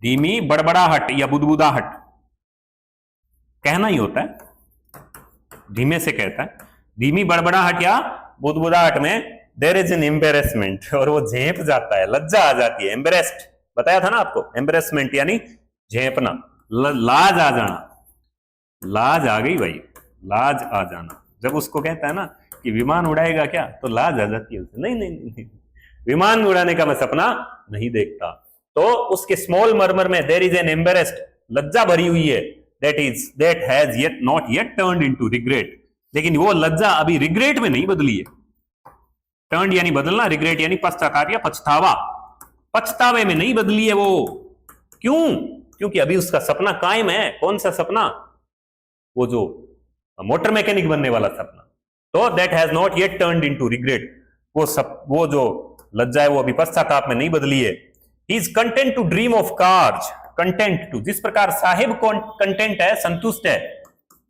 धीमी बड़बड़ाहट या बुदबुदाहट, कहना ही होता है, धीमे से कहता है, धीमी बड़बड़ाहट या बुदबुदाहट में देयर इज एन एम्बेरसमेंट, और वो झेप जाता है, लज्जा आ जाती है, एम्बेरेस्ड, बताया था ना आपको, एम्बेरसमेंट यानी झेपना, लाज आ जाना, लाज आ गई भाई, लाज आ जाना। जब उसको कहता है ना कि विमान उड़ाएगा क्या, तो लाज आ जाती है उसे, नहीं नहीं नहीं, विमान उड़ाने का मैं सपना नहीं देखता। तो उसके स्मॉल मर्मर में देयर इज एन एम्बेरेस्ड, लज्जा भरी हुई है, that has yet not yet turned into regret, लेकिन वो लज्जा अभी रिग्रेट में नहीं बदली है। टर्न्ड यानी बदलना, रिग्रेट यानी पश्चाताप या पछतावा, पछतावे में नहीं बदली है वो। क्यों? क्योंकि अभी उसका सपना कायम है। कौन सा सपना? वो जो मोटर मैकेनिक बनने वाला सपना। तो that has not yet turned into regret, वो जो लज्जा है वो अभी पश्चाताप में नहीं बदली है। He is content to dream of cars, content to, जिस प्रकार साहिब कंटेंट है, संतुष्ट है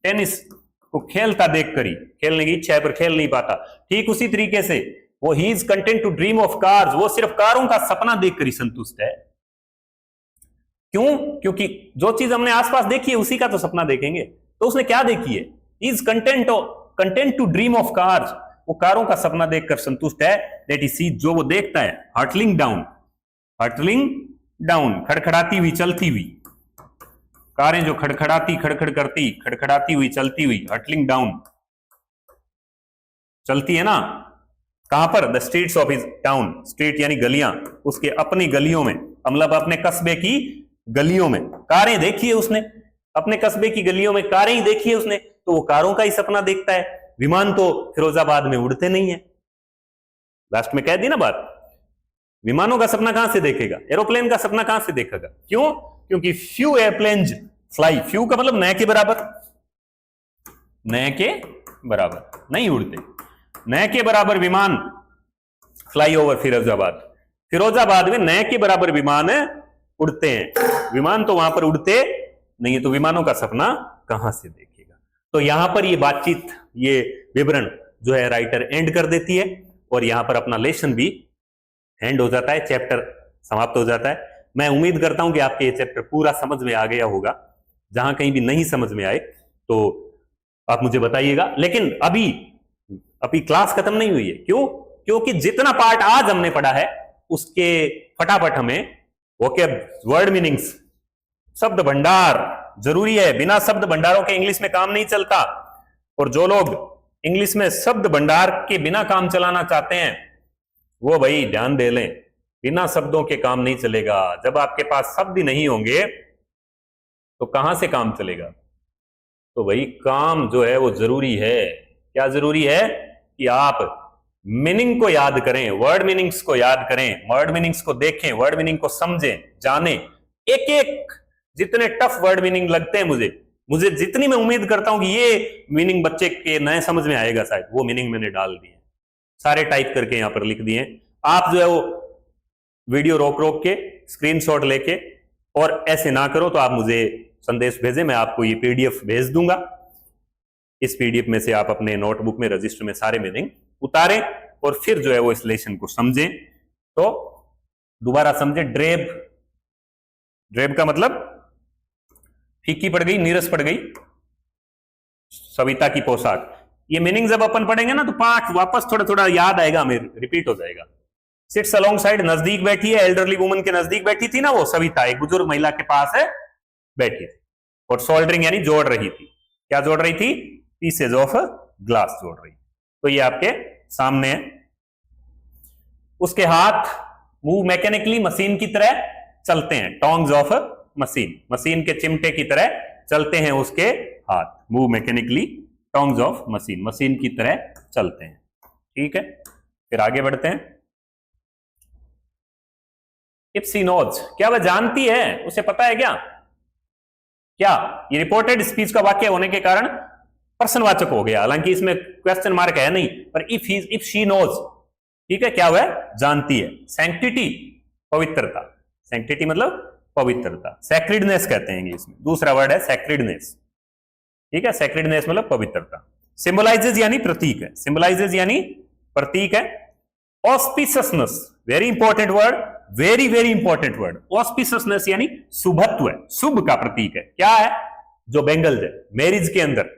टेनिस को खेलता देखकर ही, खेलने की इच्छा है पर खेल नहीं पाता, ठीक उसी तरीके से वो he is content to dream of cars, वो सिर्फ कारों का सपना देखकर ही संतुष्ट है। क्यों? क्योंकि जो चीज हमने आसपास देखी है उसी का तो सपना देखेंगे। तो उसने क्या देखी है? Is content to dream of cars, वो कारों का सपना देखकर संतुष्ट है। दैट इज सी, जो वो देखता है, हर्टलिंग डाउन, हर्टलिंग डाउन, खड़खड़ाती हुई, चलती हुई, कारें जो खड़खड़ाती, खड़खड़ करती, खड़खड़ाती हुई, चलती हुई, हर्टलिंग डाउन, चलती है ना, कहां पर? The streets of his town, street यानी गलियां, उसके अपनी गलियों में, मतलब अपने कस्बे की गलियों में कारें देखी है उसने, अपने कस्बे की गलियों में कारें ही देखी है उसने, तो वो कारों का ही सपना देखता है। विमान तो फिरोजाबाद में उड़ते नहीं है, लास्ट में कह दी ना बात। विमानों का सपना कहां से देखेगा? एरोप्लेन का सपना कहां से देखेगा? क्यों? क्योंकि फ्यू एयरप्लेन्स फ्लाई, फ्यू का मतलब न के बराबर, न के बराबर नहीं उड़ते, न के बराबर विमान फ्लाई ओवर फिरोजाबाद, फिरोजाबाद में न के बराबर विमान उड़ते हैं, विमान तो वहां पर उड़ते नहीं है, तो विमानों का सपना कहां से देखेगा? तो यहां पर ये बातचीत, ये विवरण जो है राइटर एंड कर देती है, और यहां पर अपना लेसन भी एंड हो जाता है, चैप्टर समाप्त हो जाता है। मैं उम्मीद करता हूं कि आपके ये चैप्टर पूरा समझ में आ गया होगा। जहां कहीं भी नहीं समझ में आए तो आप मुझे बताइएगा। लेकिन अभी क्लास खत्म नहीं हुई है। क्यों? क्योंकि जितना पार्ट आज हमने पढ़ा है उसके फटाफट हमें वोकैब, वर्ड मीनिंग्स, शब्द भंडार जरूरी है। बिना शब्द भंडारों के इंग्लिश में काम नहीं चलता, और जो लोग इंग्लिश में शब्द भंडार के बिना काम चलाना चाहते हैं वो भाई ध्यान दे लें, बिना शब्दों के काम नहीं चलेगा। जब आपके पास शब्द ही नहीं होंगे तो कहां से काम चलेगा? तो भाई काम जो है वो जरूरी है। क्या जरूरी है? कि आप मीनिंग को याद करें, वर्ड मीनिंग्स को याद करें, वर्ड मीनिंग्स को देखें, वर्ड मीनिंग को समझें, जानें। एक एक जितने टफ वर्ड मीनिंग लगते हैं मुझे जितनी मैं उम्मीद करता हूं कि ये मीनिंग बच्चे के नए समझ में आएगा, शायद वो मीनिंग मैंने डाल दिए, सारे टाइप करके यहां पर लिख दिए। आप जो है वो वीडियो रोक रोक के स्क्रीनशॉट लेके, और ऐसे ना करो तो आप मुझे संदेश भेजें, मैं आपको ये पीडीएफ भेज दूंगा। इस पीडीएफ में से आप अपने नोटबुक में, रजिस्टर में सारे मीनिंग उतारें, और फिर जो है वो इस लेसन को समझें। तो दोबारा समझें। ड्रेब का मतलब फीकी पड़ गई, नीरस पड़ गई, सविता की पोशाक। ये मीनिंग जब अपन पढ़ेंगे ना तो पाठ वापस थोड़ा थोड़ा याद आएगा, हमें रिपीट हो जाएगा। सिट्स अलोंग साइड, नजदीक बैठी है, एल्डरली वुमन के नजदीक बैठी थी ना वो सविता, एक बुजुर्ग महिला के पास है बैठी थी, और सोल्डरिंग यानी जोड़ रही थी। क्या जोड़ रही थी? पीसेज ऑफ ग्लास जोड़ रही थी। तो ये आपके सामने है। उसके हाथ मूव मैकेनिकली, मशीन की तरह चलते हैं, टोंग्स ऑफ मशीन, मशीन के चिमटे की तरह चलते हैं उसके हाथ, move mechanically, tongs of machine, machine की तरह चलते हैं। ठीक है, फिर आगे बढ़ते हैं। इफ शी नोज, क्या वह जानती है, उसे पता है क्या? क्या ये रिपोर्टेड स्पीच का वाक्य होने के कारण प्रश्नवाचक हो गया, हालांकि इसमें क्वेश्चन मार्क है नहीं, पर इफ शी नोज, ठीक है, क्या वह जानती है। सैंक्टिटी, पवित्रता, सैंक्टिटी मतलब पवित्रता, सैक्रिडनेस कहते हैं इंग्लिश में, दूसरा वर्ड है सैक्रिडनेस। ठीक है, सैक्रिडनेस मतलब पवित्रता। सिंबलाइजेज यानी प्रतीक है, सिंबलाइजेज यानी प्रतीक है। Auspiciousness, very important word, very very important word. Auspiciousness यानी शुभत्व है, शुभ का प्रतीक है। क्या है? जो बेंगल्स है मैरिज के अंदर,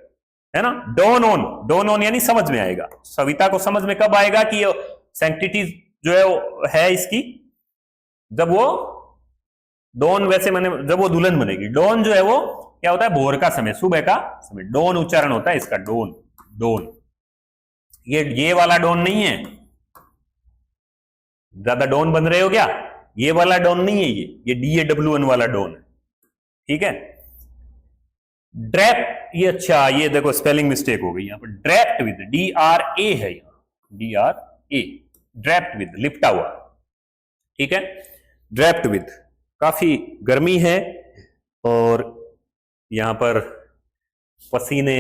है ना। डोन ऑन, डोन ऑन यानी समझ में आएगा। सविता को समझ में कब आएगा कि ये सैंक्टिटी जो है इसकी? जब वो डोन, वैसे मैंने, जब वो दुल्हन बनेगी। डोन जो है वो क्या होता है? भोर का समय, सुबह का समय, डोन उच्चारण होता है इसका, डोन, डोन। ये वाला डोन नहीं है, ज्यादा डोन बन रहे हो क्या? ये वाला डोन नहीं है, ये DAWN वाला डोन है। ठीक है, ड्रैप, ये अच्छा, ये देखो स्पेलिंग मिस्टेक हो गई यहां पर, ड्रैप्ड विद, DRA है यहां, DRA, ड्रैप्ड विद, लिपटा हुआ। ठीक है, ड्रैप्ड विद, काफी गर्मी है और यहां पर पसीने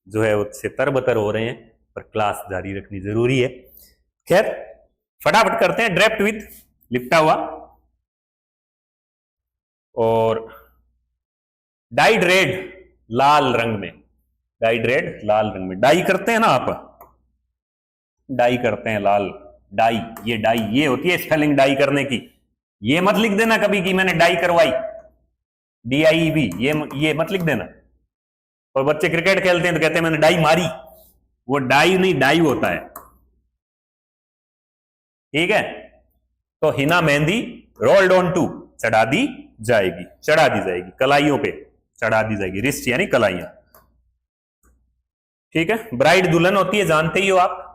जो है उससे तरबतर हो रहे हैं, पर क्लास जारी रखनी जरूरी है। खैर, फटाफट करते हैं। ड्रेप्ड विथ, लिपटा हुआ, और डाइड रेड, लाल रंग में, डाइड रेड, लाल रंग में। डाई करते हैं ना आप, डाई करते हैं लाल, डाई, ये डाई, ये होती है स्पेलिंग डाई करने की। ये मत लिख देना कभी कि मैंने डाई करवाई, DIEV, ये मत लिख देना। और बच्चे क्रिकेट खेलते हैं तो कहते हैं मैंने डाई मारी, वो डाई नहीं, डाई होता है, ठीक है। तो हिना मेहंदी रोल्ड ऑन टू, चढ़ा दी जाएगी, चढ़ा दी जाएगी, कलाइयों पे चढ़ा दी जाएगी, रिस्ट यानी कलाइयां, ठीक है। ब्राइड दुल्हन होती है, जानते ही हो आप।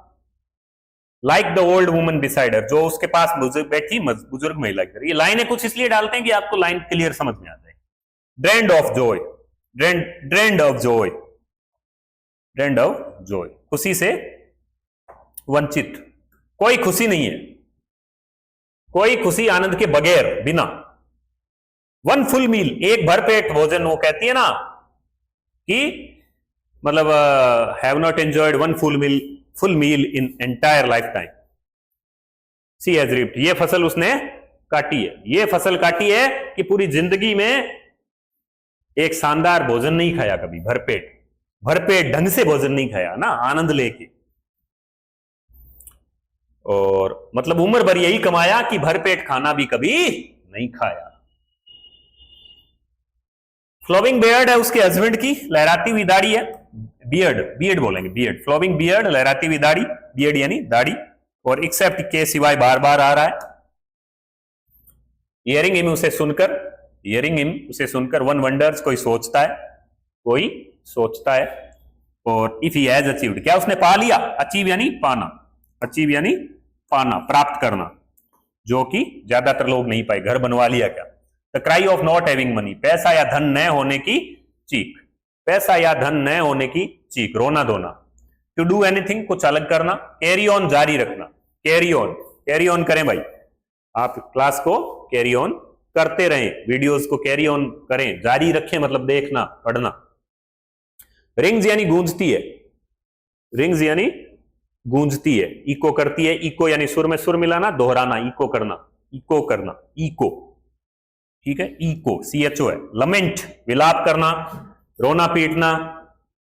Like the old woman beside her, जो उसके पास बैठी बुजुर्ग महिला। ये लाइनें कुछ इसलिए डालते हैं कि आपको लाइन क्लियर समझ में आ जाए। Drained of Joy, drained of Joy, drained of Joy, खुशी से वंचित, कोई खुशी नहीं है, कोई खुशी आनंद के बगैर, बिना। वन फुल मील, एक भरपेट भोजन, वो कहती है ना कि मतलब have not enjoyed one full meal in entire life time, she has reaped, ये फसल उसने काटी है, ये फसल काटी है कि पूरी जिंदगी में एक शानदार भोजन नहीं खाया कभी, भरपेट, भरपेट ढंग से भोजन नहीं खाया ना, आनंद लेके। और मतलब उम्र भर यही कमाया कि भरपेट खाना भी कभी नहीं खाया। फ्लोविंग बियर्ड है उसके हस्बैंड की, लहराती हुई दाढ़ी है, बियर्ड, बियर्ड बोलेंगे, बियर्ड, फ्लोविंग बियर्ड, लहराती हुई दाढ़ी, बियर्ड यानी दाढ़ी, और एक्सेप्ट के सिवाय बार बार आ रहा है। हियरिंग हिम, उसे सुनकर, हियरिंग हिम, उसे सुनकर। वन वंडर्स, कोई सोचता है, कोई सोचता है। और इफ ही हैज अचीव्ड, क्या उसने पा लिया, अचीव यानी पाना, अचीव यानी पाना, प्राप्त करना, जो कि ज्यादातर लोग नहीं पाए। घर बनवा लिया क्या। The cry of not having money, पैसा या धन न होने की चीख, पैसा या धन न होने की चीख, रोना धोना। टू डू एनीथिंग, कुछ अलग करना। कैरी ऑन, जारी रखना, कैरी ऑन, कैरी ऑन करें भाई, आप क्लास को कैरी ऑन करते रहें, वीडियोस को कैरी ऑन करें, जारी रखें, मतलब देखना, पढ़ना। रिंग्स यानी गूंजती है, रिंग्स यानी गूंजती है, इको करती है, इको यानी सुर में सुर मिलाना, दोहराना, इको करना, इको करना, इको, ठीक है, इको, CHO है। लमेंट, विलाप करना, रोना पीटना,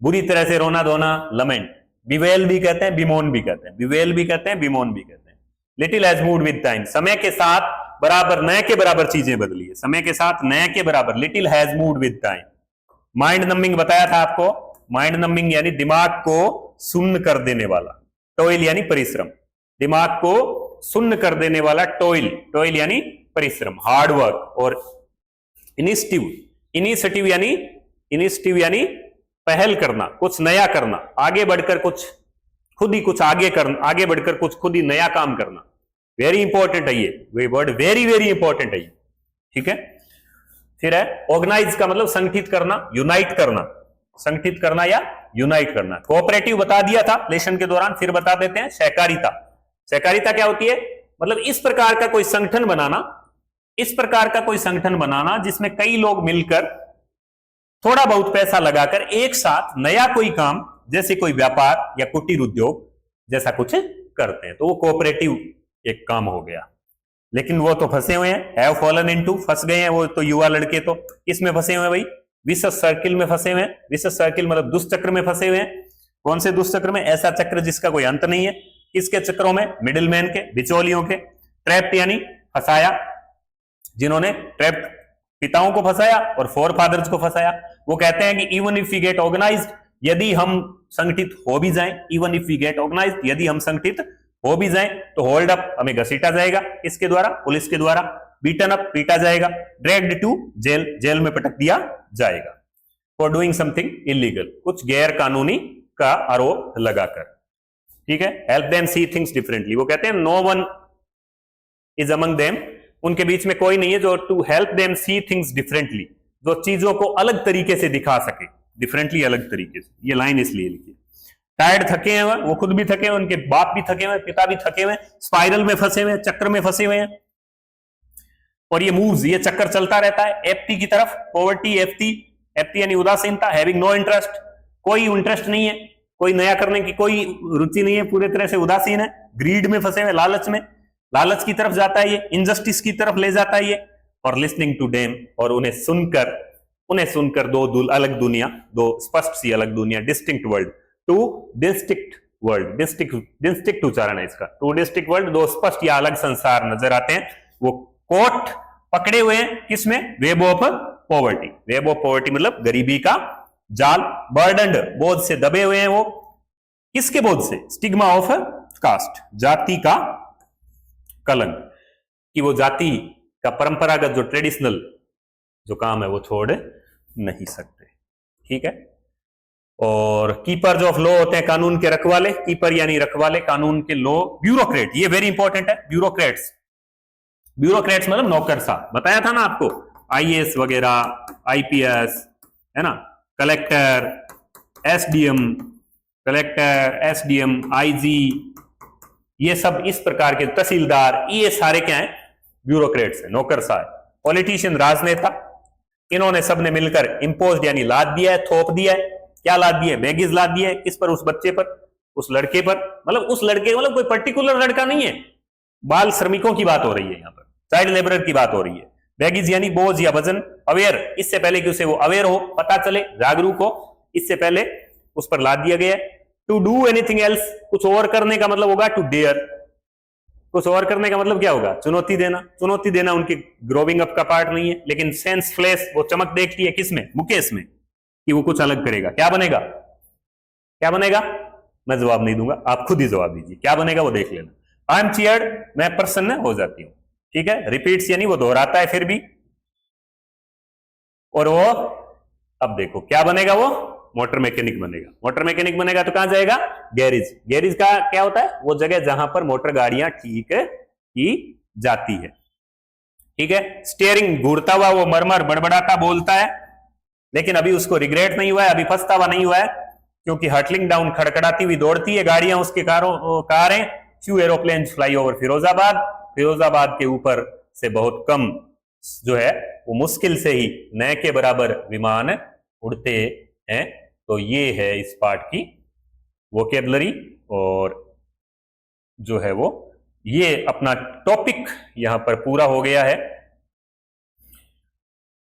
बुरी तरह से रोना धोना, लमेंट। बिवेल भी कहते हैं, बिमोन भी कहते हैं, बिवेल भी कहते हैं, बिमोन भी कहते हैं। Little has moved with time, समय के साथ बराबर, नए के बराबर चीजें बदली है, समय के साथ नए के बराबर। Little has moved with time. Mind numbing बताया था आपको, माइंड नंबिंग यानी दिमाग को सुन्न कर देने वाला, टॉयल यानी परिश्रम, दिमाग को सुन्न कर देने वाला टॉयल, टॉयल यानी परिश्रम, हार्ड वर्क। और इनिशिएटिव, इनिशिएटिव यानी, इनिशिएटिव यानी पहल करना, कुछ नया करना, आगे बढ़कर कुछ खुद ही कुछ आगे करना, आगे बढ़कर कुछ खुद ही नया काम करना। वेरी इंपॉर्टेंट है ये वर्ड, वेरी वेरी इंपॉर्टेंट है ये, ठीक है। फिर है ऑर्गेनाइज का मतलब संगठित करना, यूनाइट करना, संगठित करना या यूनाइट करना। कोऑपरेटिव बता दिया था लेसन के दौरान, फिर बता देते हैं। सहकारिता, सहकारिता क्या होती है, मतलब इस प्रकार का कोई संगठन बनाना, इस प्रकार का कोई संगठन बनाना जिसमें कई लोग मिलकर थोड़ा बहुत पैसा लगाकर एक साथ नया कोई काम, जैसे कोई व्यापार या कुटीर उद्योग जैसा कुछ करते हैं, तो वो कोऑपरेटिव एक काम हो गया। लेकिन वो तो फंसे हुए हैं, हैव फॉलन इनटू, फंस गए हैं वो तो युवा लड़के, तो इसमें फंसे हुए हैं भाई, विशेष सर्किल में फंसे हुए हैं। विशेष सर्किल मतलब दुष्चक्र में फंसे हुए हैं। कौन से दुष्चक्र में, ऐसा चक्र जिसका कोई अंत नहीं है। किसके चक्रों में, मिडिल मैन के, बिचौलियों के। ट्रैप्ड यानी फंसाया, जिन्होंने ट्रैप्ड पिताओं को फंसाया और फोर फादर्स को फंसाया। वो कहते हैं कि even if we get organised, यदि हम संगठित हो भी जाएं, even if we get organised, यदि हम संगठित हो भी जाएं, तो होल्ड अप, हमें घसीटा जाएगा, इसके द्वारा, पुलिस के द्वारा। बीटन अप, पीटा जाएगा। ड्रैग्ड टू जेल, जेल में पटक दिया जाएगा। फॉर डूइंग समथिंग इलीगल, कुछ गैर कानूनी का आरोप लगाकर, ठीक है। Help them see things differently, वो कहते हैं no one is among them, उनके बीच में कोई नहीं है जो to help them see things differently, जो चीजों को अलग तरीके से दिखा सके, डिफरेंटली, अलग तरीके से। ये लाइन इसलिए लिखी। टायर्ड, थके हैं वो खुद भी थके हैं, उनके बाप भी थके हुए, पिता भी थके हुए, स्पाइरल में फंसे हुए, चक्र में फंसे हुए हैं। और ये मूव्स, ये चक्कर चलता रहता है एप्टी की तरफ। पॉवर्टी, एफ्टी, एप्टी यानी उदासीनता। हैविंग नो इंटरेस्ट, कोई इंटरेस्ट नहीं है, कोई नया करने की कोई रुचि नहीं है, पूरी तरह से उदासीन है, ग्रीड में फंसे हुए, लालच में, लालच की तरफ जाता है ये, इनजस्टिस की तरफ ले जाता है ये। और लिसनिंग टू देम, और उन्हें सुनकर दो अलग दुनिया, दो स्पष्ट सी अलग दुनिया, distinct world, two distinct world, distinct उच्चारण है इसका, टू डिस्टिंक्ट वर्ल्ड, दो स्पष्ट या अलग संसार नजर आते हैं। वो कोट पकड़े हुए हैं किसमें? Web of poverty. Web of poverty मतलब गरीबी का जाल, बर्डन्ड, बोझ से दबे हुए हैं वो। किसके बोझ से? स्टिग्मा ऑफ कास्ट, जाति का कलंक, कि वो जाति का परंपरागत जो ट्रेडिशनल जो काम है वो छोड़ नहीं सकते। ठीक है। और कीपर्स ऑफ लॉ होते हैं कानून के रखवाले, कीपर यानी रखवाले कानून के, लॉ ब्यूरोक्रेट, ये वेरी इंपॉर्टेंट है। ब्यूरोक्रेट्स मतलब नौकरशाह, बताया था ना आपको, आईएएस वगैरह, आईपीएस, है ना, कलेक्टर, एसडीएम, आईजी, ये सब इस प्रकार के, तहसीलदार, ये सारे क्या है? ब्यूरोक्रेट्स है, नौकरशाह है। पॉलिटिशियन, राजनेता, इन्होंने सबने मिलकर इम्पोज यानी लाद दिया है, थोप दिया है। क्या लाद दिया है? बैगेज लाद दिया है। किस पर? उस बच्चे पर, उस लड़के पर, मतलब उस लड़के, मतलब कोई पर्टिकुलर लड़का नहीं है, बाल श्रमिकों की बात हो रही है यहाँ पर, चाइल्ड लेबरर की बात हो रही है। बैगेज यानी बोझ या वजन। अवेयर, इससे पहले कि उसे वो अवेयर हो, पता चले, जागरूक हो, इससे पहले उस पर लाद दिया गया है। टू डू एनीथिंग एल्स, कुछ और करने का मतलब होगा टू डेयर। कुछ और करने का मतलब क्या होगा? चुनौती देना। चुनौती देना उनकी ग्रोविंग अप का पार्ट नहीं है, लेकिन सेंस फ्लैश, वो चमक देखती है किसमें? मुकेश में, कि वो कुछ अलग करेगा। क्या बनेगा? क्या बनेगा? मैं जवाब नहीं दूंगा, आप खुद ही जवाब दीजिए, क्या बनेगा वो देख लेना। आई एम चीयर्ड, मैं प्रसन्न हो जाती हूँ। ठीक है। रिपीट्स यानी वो दोहराता है फिर भी। और वो, अब देखो क्या बनेगा वो? मोटर मैकेनिक बनेगा। मोटर मैकेनिक बनेगा तो कहां जाएगा? गैरेज। गैरेज का क्या होता है? वो जगह जहां पर मोटर गाड़ियां ठीक की जाती है। ठीक है। स्टीयरिंग, घूरता हुआ वो मरमर बड़बड़ाता बोलता है, लेकिन अभी उसको रिग्रेट नहीं हुआ है, अभी पछतावा नहीं हुआ है, क्योंकि हर्टलिंग डाउन, खड़खड़ाती हुई दौड़ती है गाड़ियां, उसके कारें। Few aeroplanes fly over Firozabad, Firozabad के ऊपर से बहुत कम जो है वो मुश्किल से ही नए के बराबर विमान उड़ते हैं। तो ये है इस पार्ट की वोकेबलरी, और जो है वो ये अपना टॉपिक यहां पर पूरा हो गया है।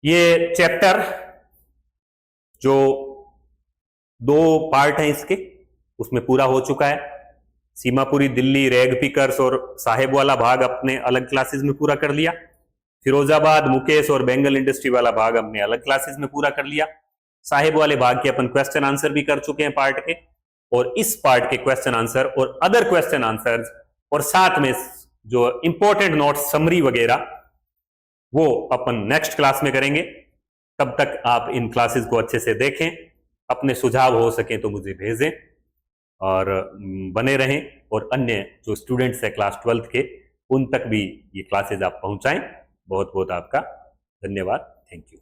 ये चैप्टर जो 2 पार्ट हैं इसके, उसमें पूरा हो चुका है। सीमापुरी, दिल्ली, रैग पिकर्स और साहेब वाला भाग अपने अलग क्लासेस में पूरा कर लिया। फिरोजाबाद, मुकेश और बेंगल इंडस्ट्री वाला भाग हमने अलग क्लासेस में पूरा कर लिया। साहेब वाले भाग के अपन क्वेश्चन आंसर भी कर चुके हैं पार्ट के, और इस पार्ट के क्वेश्चन आंसर और अदर क्वेश्चन आंसर्स, और साथ में जो इंपॉर्टेंट नोट्स, समरी वगैरह, वो अपन नेक्स्ट क्लास में करेंगे। तब तक आप इन क्लासेस को अच्छे से देखें, अपने सुझाव हो सके तो मुझे भेजें, और बने रहें, और अन्य जो स्टूडेंट्स हैं क्लास 12th के, उन तक भी ये क्लासेस आप पहुंचाएं। बहुत बहुत आपका धन्यवाद। Thank you.